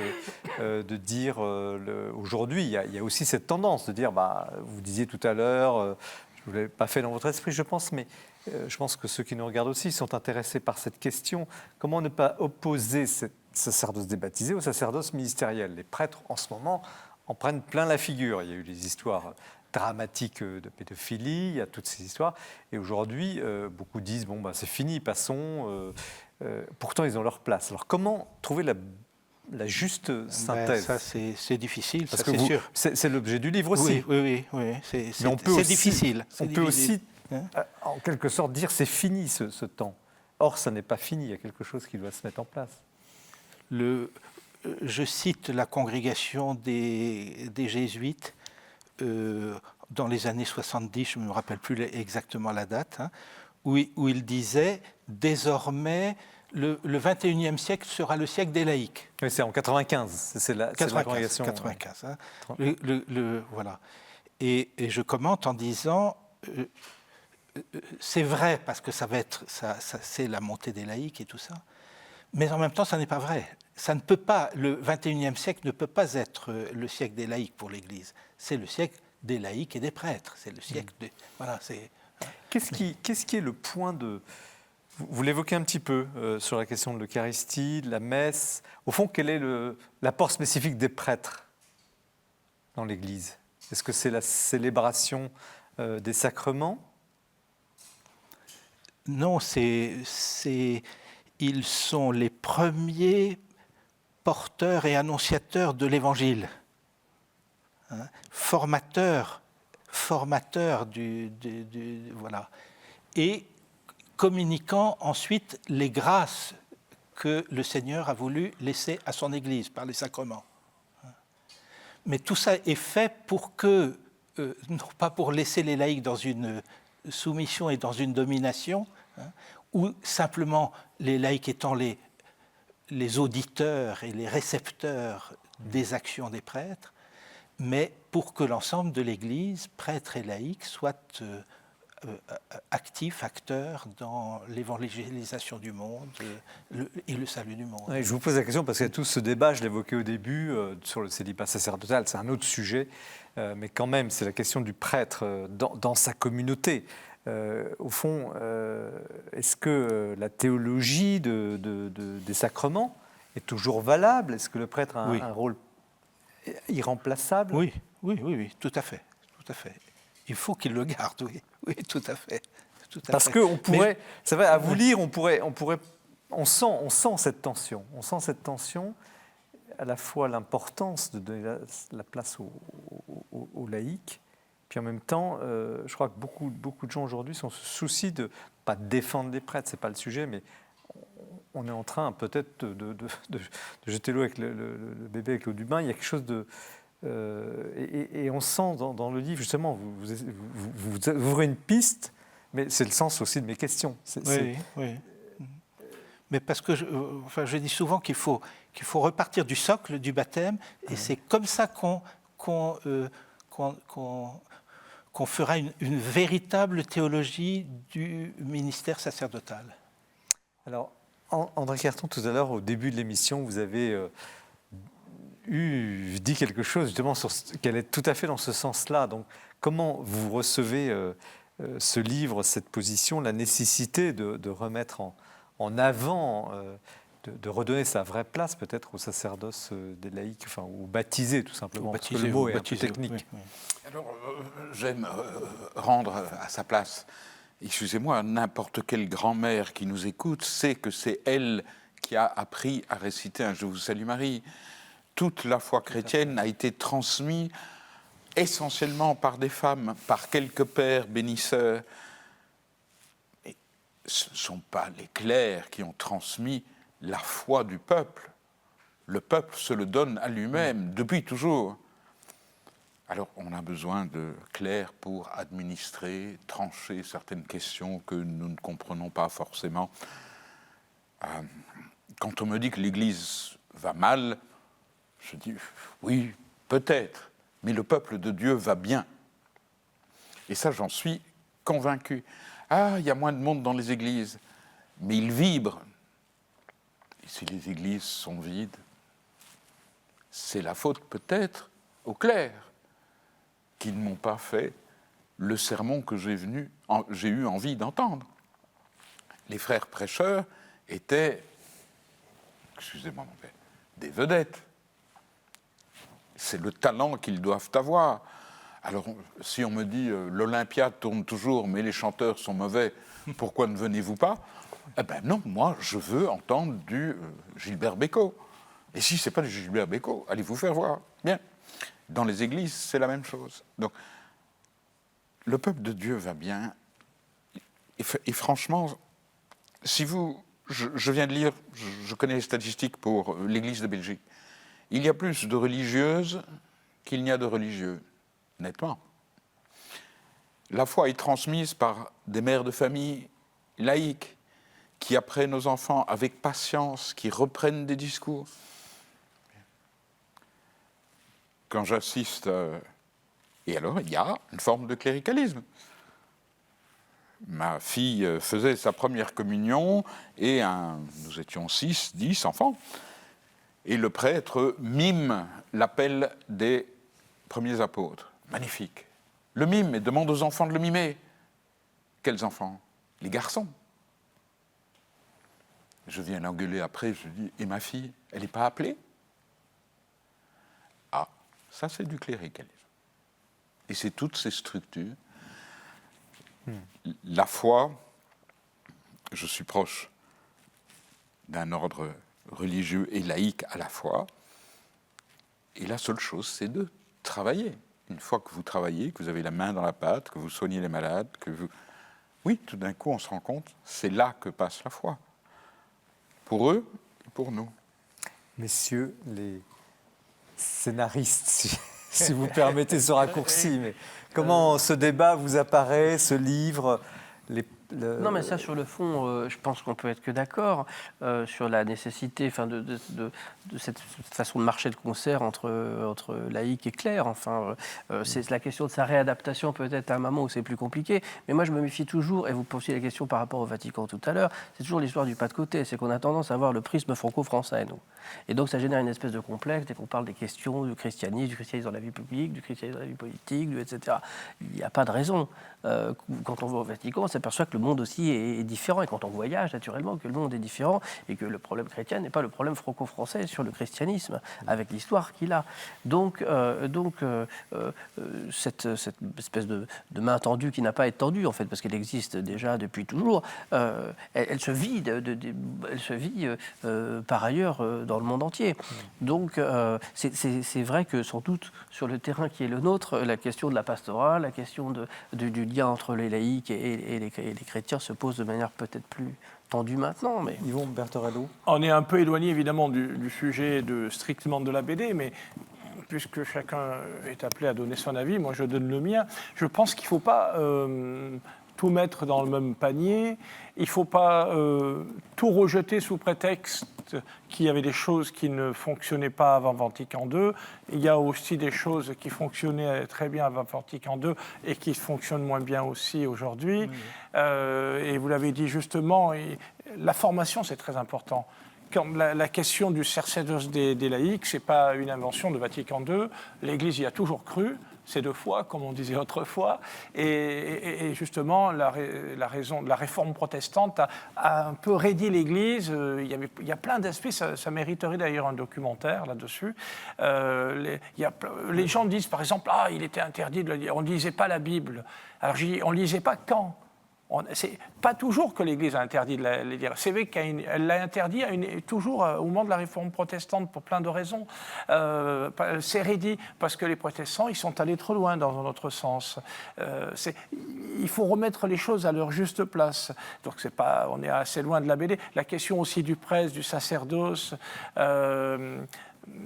de dire, aujourd'hui, il y a aussi cette tendance de dire, vous disiez tout à l'heure, je ne vous l'ai pas fait dans votre esprit, je pense, mais je pense que ceux qui nous regardent aussi sont intéressés par cette question. Comment ne pas opposer cette sacerdoce des baptisés au sacerdoce ministériel? Les prêtres, en ce moment, en prennent plein la figure. Il y a eu les histoires dramatiques de pédophilie, il y a toutes ces histoires. Et aujourd'hui, beaucoup disent, c'est fini, passons. Pourtant, ils ont leur place. Alors, comment trouver la juste synthèse? Ça, c'est difficile, parce ça, que c'est sûr. C'est l'objet du livre aussi. Oui. C'est difficile. On peut aussi, en quelque sorte, dire c'est fini ce temps. Or, ça n'est pas fini, il y a quelque chose qui doit se mettre en place. Je cite la congrégation des jésuites dans les années 70, je ne me rappelle plus exactement la date, hein, où il disait « Désormais, le 21e siècle sera le siècle des laïcs ». Oui, c'est en 95, c'est la congrégation. 95, hein. Voilà. Et je commente en disant c'est vrai parce que ça c'est la montée des laïcs et tout ça, mais en même temps ça n'est pas vrai. Ça ne peut pas, le 21e siècle ne peut pas être le siècle des laïcs pour l'Église. C'est le siècle des laïcs et des prêtres. C'est le siècle de voilà. Qu'est-ce qui est le point de... Vous l'évoquez un petit peu sur la question de l'Eucharistie, de la messe. Au fond, quel est l'apport spécifique des prêtres dans l'Église? Est-ce que c'est la célébration des sacrements? Non, ils sont les premiers porteurs et annonciateurs de l'Évangile, hein, formateurs voilà, et communiquant ensuite les grâces que le Seigneur a voulu laisser à son Église par les sacrements. Mais tout ça est fait pour que, non pas pour laisser les laïcs dans une soumission et dans une domination, hein, ou simplement les laïcs étant les auditeurs et les récepteurs des actions des prêtres, mais pour que l'ensemble de l'Église, prêtres et laïcs, soit actifs, acteurs dans l'évangélisation du monde et le salut du monde. Oui, je vous pose la question parce qu'il y a tout ce débat, je l'évoquais au début, sur le célibat sacerdotal, c'est un autre sujet, mais quand même, c'est la question du prêtre dans sa communauté. Au fond, est-ce que la théologie des sacrements est toujours valable? Est-ce que le prêtre a un rôle irremplaçable? Oui, tout à fait. Il faut qu'il le garde, oui, tout à fait. Parce qu'on pourrait, c'est vrai, à vous lire, on sent cette tension. On sent cette tension, à la fois l'importance de donner la place aux laïcs, puis en même temps, je crois que beaucoup de gens aujourd'hui se soucient de, pas de défendre les prêtres, c'est pas le sujet, mais on est en train peut-être de jeter l'eau avec le bébé avec l'eau du bain. Il y a quelque chose de... et on sent dans le livre, justement, vous ouvrez une piste, mais c'est le sens aussi de mes questions. Oui. Mais parce que je dis souvent qu'il faut repartir du socle du baptême, et c'est comme ça qu'on fera une véritable théologie du ministère sacerdotal. Alors, André Carton, tout à l'heure, au début de l'émission, vous avez dit quelque chose justement qui allait tout à fait dans ce sens-là. Donc, comment vous recevez ce livre, cette position, la nécessité de remettre en avant, de redonner sa vraie place peut-être au sacerdoce des laïcs, enfin, ou baptisés tout simplement, parce que le mot est un peu technique. Oui. Alors, j'aime rendre à sa place. Excusez-moi, n'importe quelle grand-mère qui nous écoute sait que c'est elle qui a appris à réciter un « Je vous salue Marie ». Toute la foi chrétienne a été transmise essentiellement par des femmes, par quelques pères bénisseurs. Et ce ne sont pas les clercs qui ont transmis la foi du peuple. Le peuple se le donne à lui-même, depuis toujours. Alors, on a besoin de clercs pour administrer, trancher certaines questions que nous ne comprenons pas forcément. Quand on me dit que l'Église va mal, je dis oui, peut-être, mais le peuple de Dieu va bien. Et ça, j'en suis convaincu. Ah, il y a moins de monde dans les églises, mais ils vibrent. Et si les églises sont vides, c'est la faute peut-être aux clercs qui ne m'ont pas fait le sermon que j'ai eu envie d'entendre. Les frères prêcheurs étaient, excusez-moi mon père, des vedettes. C'est le talent qu'ils doivent avoir. Alors, si on me dit l'Olympia tourne toujours, mais les chanteurs sont mauvais, pourquoi ne venez-vous pas? Eh ben non, moi, je veux entendre du Gilbert Bécaud. Et si ce n'est pas du Gilbert Bécaud, allez vous faire voir. Bien. Dans les églises, c'est la même chose. Donc, le peuple de Dieu va bien. Et franchement, si vous... Je viens de lire, je connais les statistiques pour l'Église de Belgique. Il y a plus de religieuses qu'il n'y a de religieux, nettement. La foi est transmise par des mères de famille laïques, qui apprennent nos enfants avec patience, qui reprennent des discours. Quand j'assiste, et alors il y a une forme de cléricalisme. Ma fille faisait sa première communion et nous étions 6, 10 enfants. Et le prêtre mime l'appel des premiers apôtres. Magnifique. Le mime et demande aux enfants de le mimer. Quels enfants? Les garçons. Je viens l'engueuler après, je dis, et ma fille, elle n'est pas appelée? Ah, ça c'est du cléricalisme. Et c'est toutes ces structures. La foi, je suis proche d'un ordre religieux et laïque à la fois, et la seule chose, c'est de travailler. Une fois que vous travaillez, que vous avez la main dans la pâte, que vous soignez les malades, oui, tout d'un coup, on se rend compte, c'est là que passe la foi. Pour eux et pour nous. Messieurs les scénaristes, si vous permettez ce raccourci, mais comment ce débat vous apparaît, ce livre, Non, mais ça, sur le fond, je pense qu'on peut être que d'accord sur la nécessité de cette façon de marcher de concert entre laïcs et clercs. Enfin, c'est la question de sa réadaptation peut-être à un moment où c'est plus compliqué. Mais moi, je me méfie toujours, et vous posiez la question par rapport au Vatican tout à l'heure, c'est toujours l'histoire du pas de côté. C'est qu'on a tendance à voir le prisme franco-français, nous. Et donc, ça génère une espèce de complexe dès qu'on parle des questions du christianisme dans la vie publique, du christianisme dans la vie politique, etc. Il n'y a pas de raison. Quand on va au Vatican, on s'aperçoit que le monde aussi est différent, et quand on voyage, naturellement, que le monde est différent, et que le problème chrétien n'est pas le problème franco-français sur le christianisme, avec l'histoire qu'il a. Donc cette espèce de main tendue qui n'a pas à être tendue, en fait, parce qu'elle existe déjà depuis toujours, elle se vit, par ailleurs dans le monde entier. Donc c'est vrai que, sans doute, sur le terrain qui est le nôtre, la question de la pastorale, la question du lien entre les laïcs et les chrétiens se pose de manière peut-être plus tendue maintenant. Mais... Yvon Bertorello. On est un peu éloigné évidemment du sujet strictement de la BD, mais puisque chacun est appelé à donner son avis, moi je donne le mien. Je pense qu'il ne faut pas tout mettre dans le même panier. Il ne faut pas tout rejeter sous prétexte qu'il y avait des choses qui ne fonctionnaient pas avant Vatican II. Il y a aussi des choses qui fonctionnaient très bien avant Vatican II et qui fonctionnent moins bien aussi aujourd'hui. Et vous l'avez dit justement, la formation, c'est très important. La question du sacerdoce des laïcs, ce n'est pas une invention de Vatican II. L'Église y a toujours cru. C'est de foi, comme on disait autrefois. Et justement, la réforme protestante a un peu raidi l'Église. Il y a plein d'aspects, ça mériterait d'ailleurs un documentaire là-dessus. Les gens disent, par exemple, il était interdit de le lire. On ne lisait pas la Bible. Alors je dis, on ne lisait pas quand ? C'est pas toujours que l'Église a interdit de la lire. C'est vrai qu'elle l'a interdit toujours au moment de la réforme protestante pour plein de raisons. C'est raidi parce que les protestants, ils sont allés trop loin dans un autre sens. Il faut remettre les choses à leur juste place. Donc on est assez loin de la BD. La question aussi du prêtre, du sacerdoce.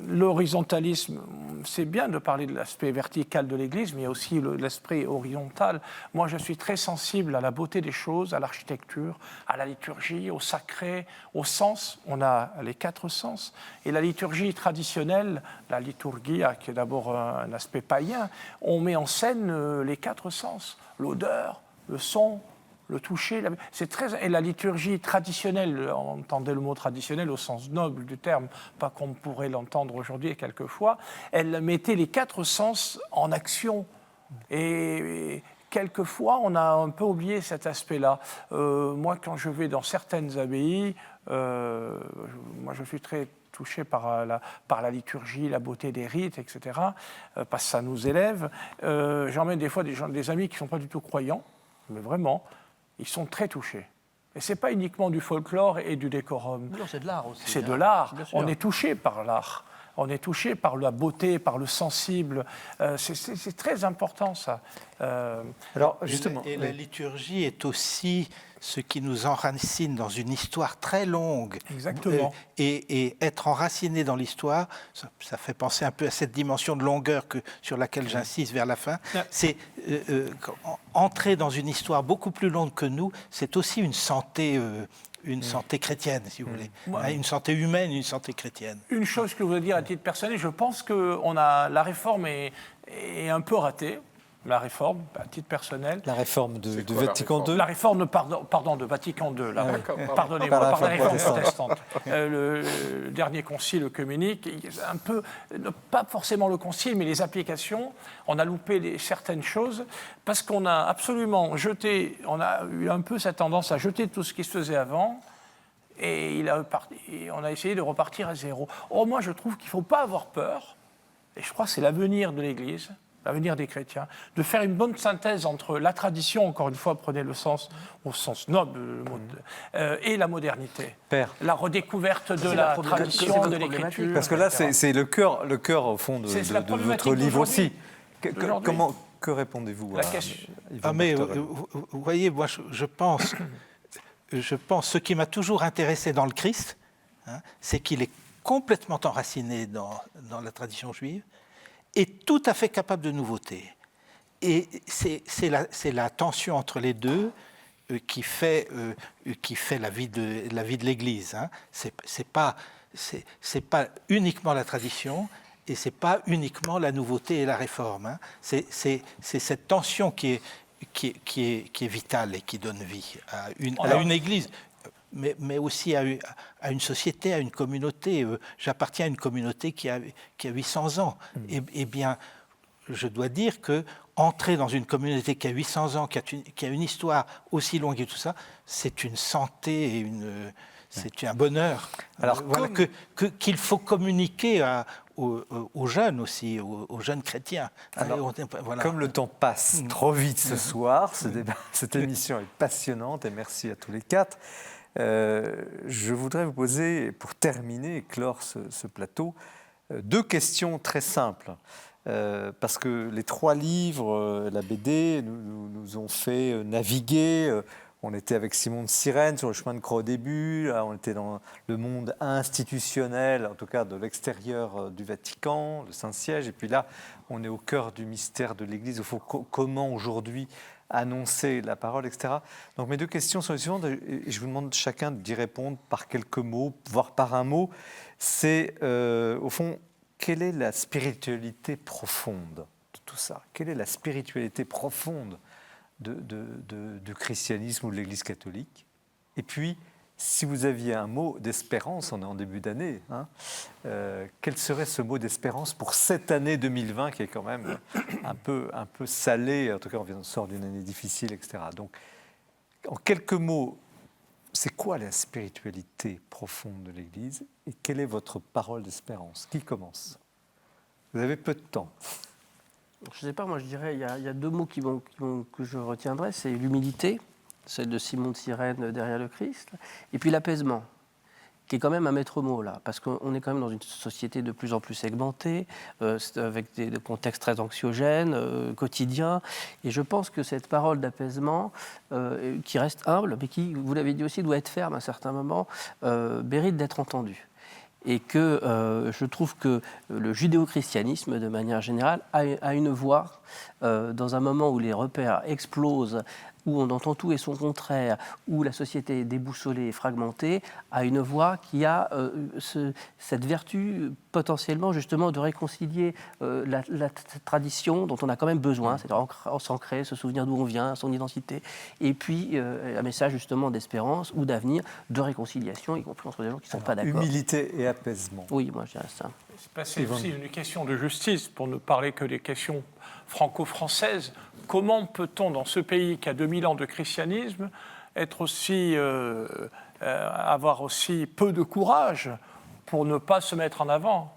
L'horizontalisme, c'est bien de parler de l'aspect vertical de l'Église, mais il y a aussi l'aspect horizontal. Moi, je suis très sensible à la beauté des choses, à l'architecture, à la liturgie, au sacré, au sens. On a les 4 sens. Et la liturgie traditionnelle, la liturgia, qui est d'abord un aspect païen, on met en scène les 4 sens. L'odeur, le son, le toucher, et la liturgie traditionnelle, on entendait le mot traditionnel au sens noble du terme, pas comme pourrait l'entendre aujourd'hui quelquefois, elle mettait les 4 sens en action. Et quelquefois, on a un peu oublié cet aspect-là. Moi, quand je vais dans certaines abbayes, moi je suis très touché par la liturgie, la beauté des rites, etc., parce que ça nous élève. J'emmène des fois des amis qui ne sont pas du tout croyants, mais vraiment, ils sont très touchés. Et ce n'est pas uniquement du folklore et du décorum. Non, c'est de l'art aussi. C'est de l'art. On est touché par l'art. On est touché par la beauté, par le sensible. C'est très important, ça. Alors, justement, et la liturgie est aussi ce qui nous enracine dans une histoire très longue. Exactement. Et être enraciné dans l'histoire, ça fait penser un peu à cette dimension de longueur sur laquelle j'insiste vers la fin. C'est entrer dans une histoire beaucoup plus longue que nous, c'est aussi une santé chrétienne, si vous voulez. Une santé humaine, une santé chrétienne. Une chose que je voudrais dire à titre personnel, je pense que la réforme est un peu ratée. La réforme, à titre personnel. La réforme de quoi, Vatican II. La réforme, pardon, de Vatican II. Pardonnez-moi, Pas la par la réforme réforme protestante. Le dernier concile œcuménique, un peu, pas forcément le concile, mais les applications, on a loupé certaines choses parce qu'on a absolument on a eu un peu cette tendance à jeter tout ce qui se faisait avant. Et on a essayé de repartir à zéro. Or, moi, je trouve qu'il ne faut pas avoir peur, et je crois que c'est l'avenir de l'Église, l'avenir des chrétiens, de faire une bonne synthèse entre la tradition, encore une fois, prenez le sens, au sens noble, et la modernité. Père. La redécouverte de la tradition, de l'écriture. Parce que là, c'est le cœur, au fond, de votre livre aussi. Que répondez-vous Vous voyez, moi, je pense, ce qui m'a toujours intéressé dans le Christ, c'est qu'il est complètement enraciné dans la tradition juive, est tout à fait capable de nouveauté. Et c'est la tension entre les deux qui fait la vie de l'Église. C'est pas uniquement la tradition et c'est pas uniquement la nouveauté et la réforme. C'est cette tension qui est vitale et qui donne vie à une Église. Mais aussi à une société, à une communauté. J'appartiens à une communauté qui a 800 ans. Eh bien, je dois dire que entrer dans une communauté qui a 800 ans, qui a une histoire aussi longue et tout ça, c'est une santé et c'est un bonheur. Alors, voilà, qu'il faut communiquer aux jeunes aussi, aux jeunes chrétiens. Alors, voilà. Comme le temps passe trop vite ce soir, cette émission est passionnante et merci à tous les quatre. Je voudrais vous poser, pour terminer et clore ce plateau, 2 questions très simples. Parce que les 3 livres, la BD, nous ont fait naviguer. On était avec Simon de Cyrène sur le chemin de croix au début. Là, on était dans le monde institutionnel, en tout cas de l'extérieur du Vatican, le Saint-Siège. Et puis là, on est au cœur du mystère de l'Église. Il faut comment aujourd'hui annoncer la parole, etc. Donc mes 2 questions sont les suivantes, et je vous demande chacun d'y répondre par quelques mots, voire par un mot. C'est, au fond, quelle est la spiritualité profonde de tout ça? Quelle est la spiritualité profonde du christianisme ou de l'Église catholique? Et puis, si vous aviez un mot d'espérance, on est en début d'année, quel serait ce mot d'espérance pour cette année 2020 qui est quand même un peu salée, en tout cas on sort d'une année difficile, etc. Donc, en quelques mots, c'est quoi la spiritualité profonde de l'Église et quelle est votre parole d'espérance? Qui commence? Vous avez peu de temps. Je ne sais pas, moi je dirais, il y a 2 mots que je retiendrai, c'est l'humilité, celle de Simon de Cyrène derrière le Christ, et puis l'apaisement, qui est quand même un maître mot là, parce qu'on est quand même dans une société de plus en plus segmentée, avec des contextes très anxiogènes, quotidiens, et je pense que cette parole d'apaisement, qui reste humble, mais qui, vous l'avez dit aussi, doit être ferme à certains moments, mérite d'être entendue. Et que je trouve que le judéo-christianisme, de manière générale, a une voix, dans un moment où les repères explosent, où on entend tout et son contraire, où la société est déboussolée et fragmentée, a une voix qui a cette vertu potentiellement justement de réconcilier la tradition dont on a quand même besoin, c'est-à-dire s'ancrer, se souvenir d'où on vient, son identité, et puis un message justement d'espérance ou d'avenir, de réconciliation, y compris entre des gens qui ne sont pas d'accord. Humilité et apaisement. Oui, moi je dirais ça. C'est aussi une question de justice, pour ne parler que des questions franco-françaises. Comment peut-on, dans ce pays qui a 2000 ans de christianisme, avoir aussi peu de courage pour ne pas se mettre en avant?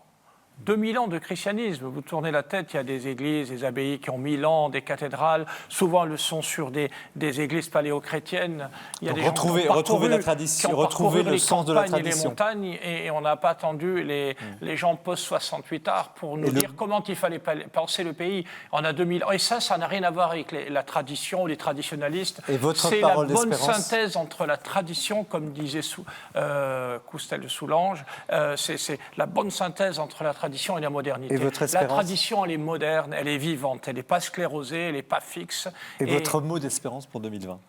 2000 ans de christianisme. Vous tournez la tête, il y a des églises, des abbayes qui ont 1000 ans, des cathédrales. Souvent, elles sont sur des églises paléo-chrétiennes. Il y a Donc des gens qui ont retrouver la tradition, retrouver le sens de la tradition. Et les montagnes, et on n'a pas attendu les gens post-68 art pour nous dire comment il fallait penser le pays. On a 2000 ans. Et ça n'a rien à voir avec la tradition ou les traditionalistes. C'est la bonne synthèse entre la tradition, comme disait Coustel de Soulanges, c'est la bonne synthèse entre la tradition et la modernité. Et votre la tradition, elle est moderne, elle est vivante, elle n'est pas sclérosée, elle n'est pas fixe. Et votre mot d'espérance pour 2020?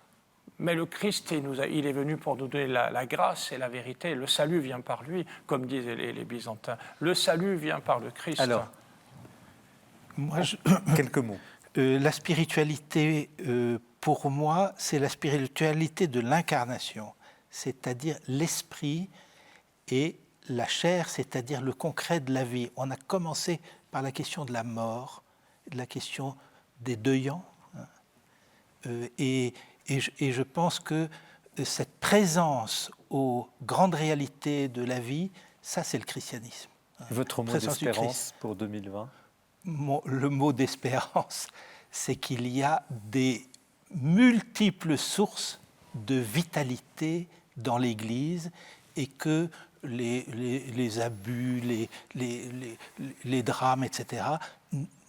Mais le Christ, il est venu pour nous donner la grâce et la vérité. Le salut vient par lui, comme disaient les Byzantins. Le salut vient par le Christ. Alors, moi, quelques mots. La spiritualité, pour moi, c'est la spiritualité de l'incarnation, c'est-à-dire l'esprit et la chair, c'est-à-dire le concret de la vie. On a commencé par la question de la mort, la question des deuillants, et je pense que cette présence aux grandes réalités de la vie, ça c'est le christianisme. Votre mot d'espérance pour 2020? Le mot d'espérance, c'est qu'il y a des multiples sources de vitalité dans l'Église et que les abus, les drames, etc.,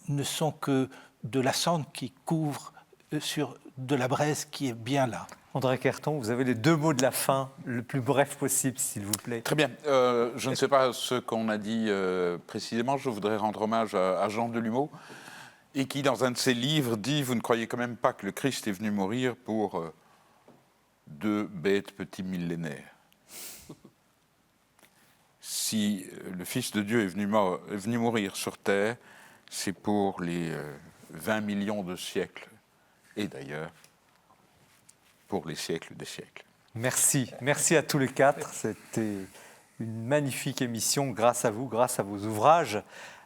ne sont que de la cendre qui couvre sur de la braise qui est bien là. André Querton, vous avez les deux mots de la fin, le plus bref possible, s'il vous plaît. Très bien. Je ne sais pas ce qu'on a dit précisément. Je voudrais rendre hommage à Jean Delumeau, et qui, dans un de ses livres, dit « Vous ne croyez quand même pas que le Christ est venu mourir pour 2 bêtes petits millénaires ?» Si le Fils de Dieu est venu mourir sur terre, c'est pour les 20 millions de siècles, et d'ailleurs pour les siècles des siècles. Merci. Merci à tous les quatre. C'était une magnifique émission grâce à vous, grâce à vos ouvrages.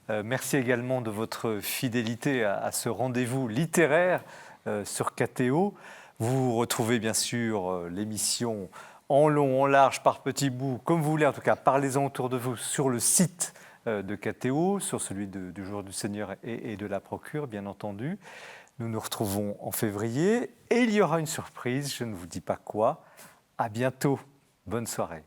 Merci également de votre fidélité à ce rendez-vous littéraire sur KTO. Vous retrouvez bien sûr l'émission en long, en large, par petits bouts, comme vous voulez, en tout cas, parlez-en autour de vous sur le site de KTO, sur celui du Jour du Seigneur et de la Procure, bien entendu. Nous nous retrouvons en février et il y aura une surprise, je ne vous dis pas quoi. À bientôt. Bonne soirée.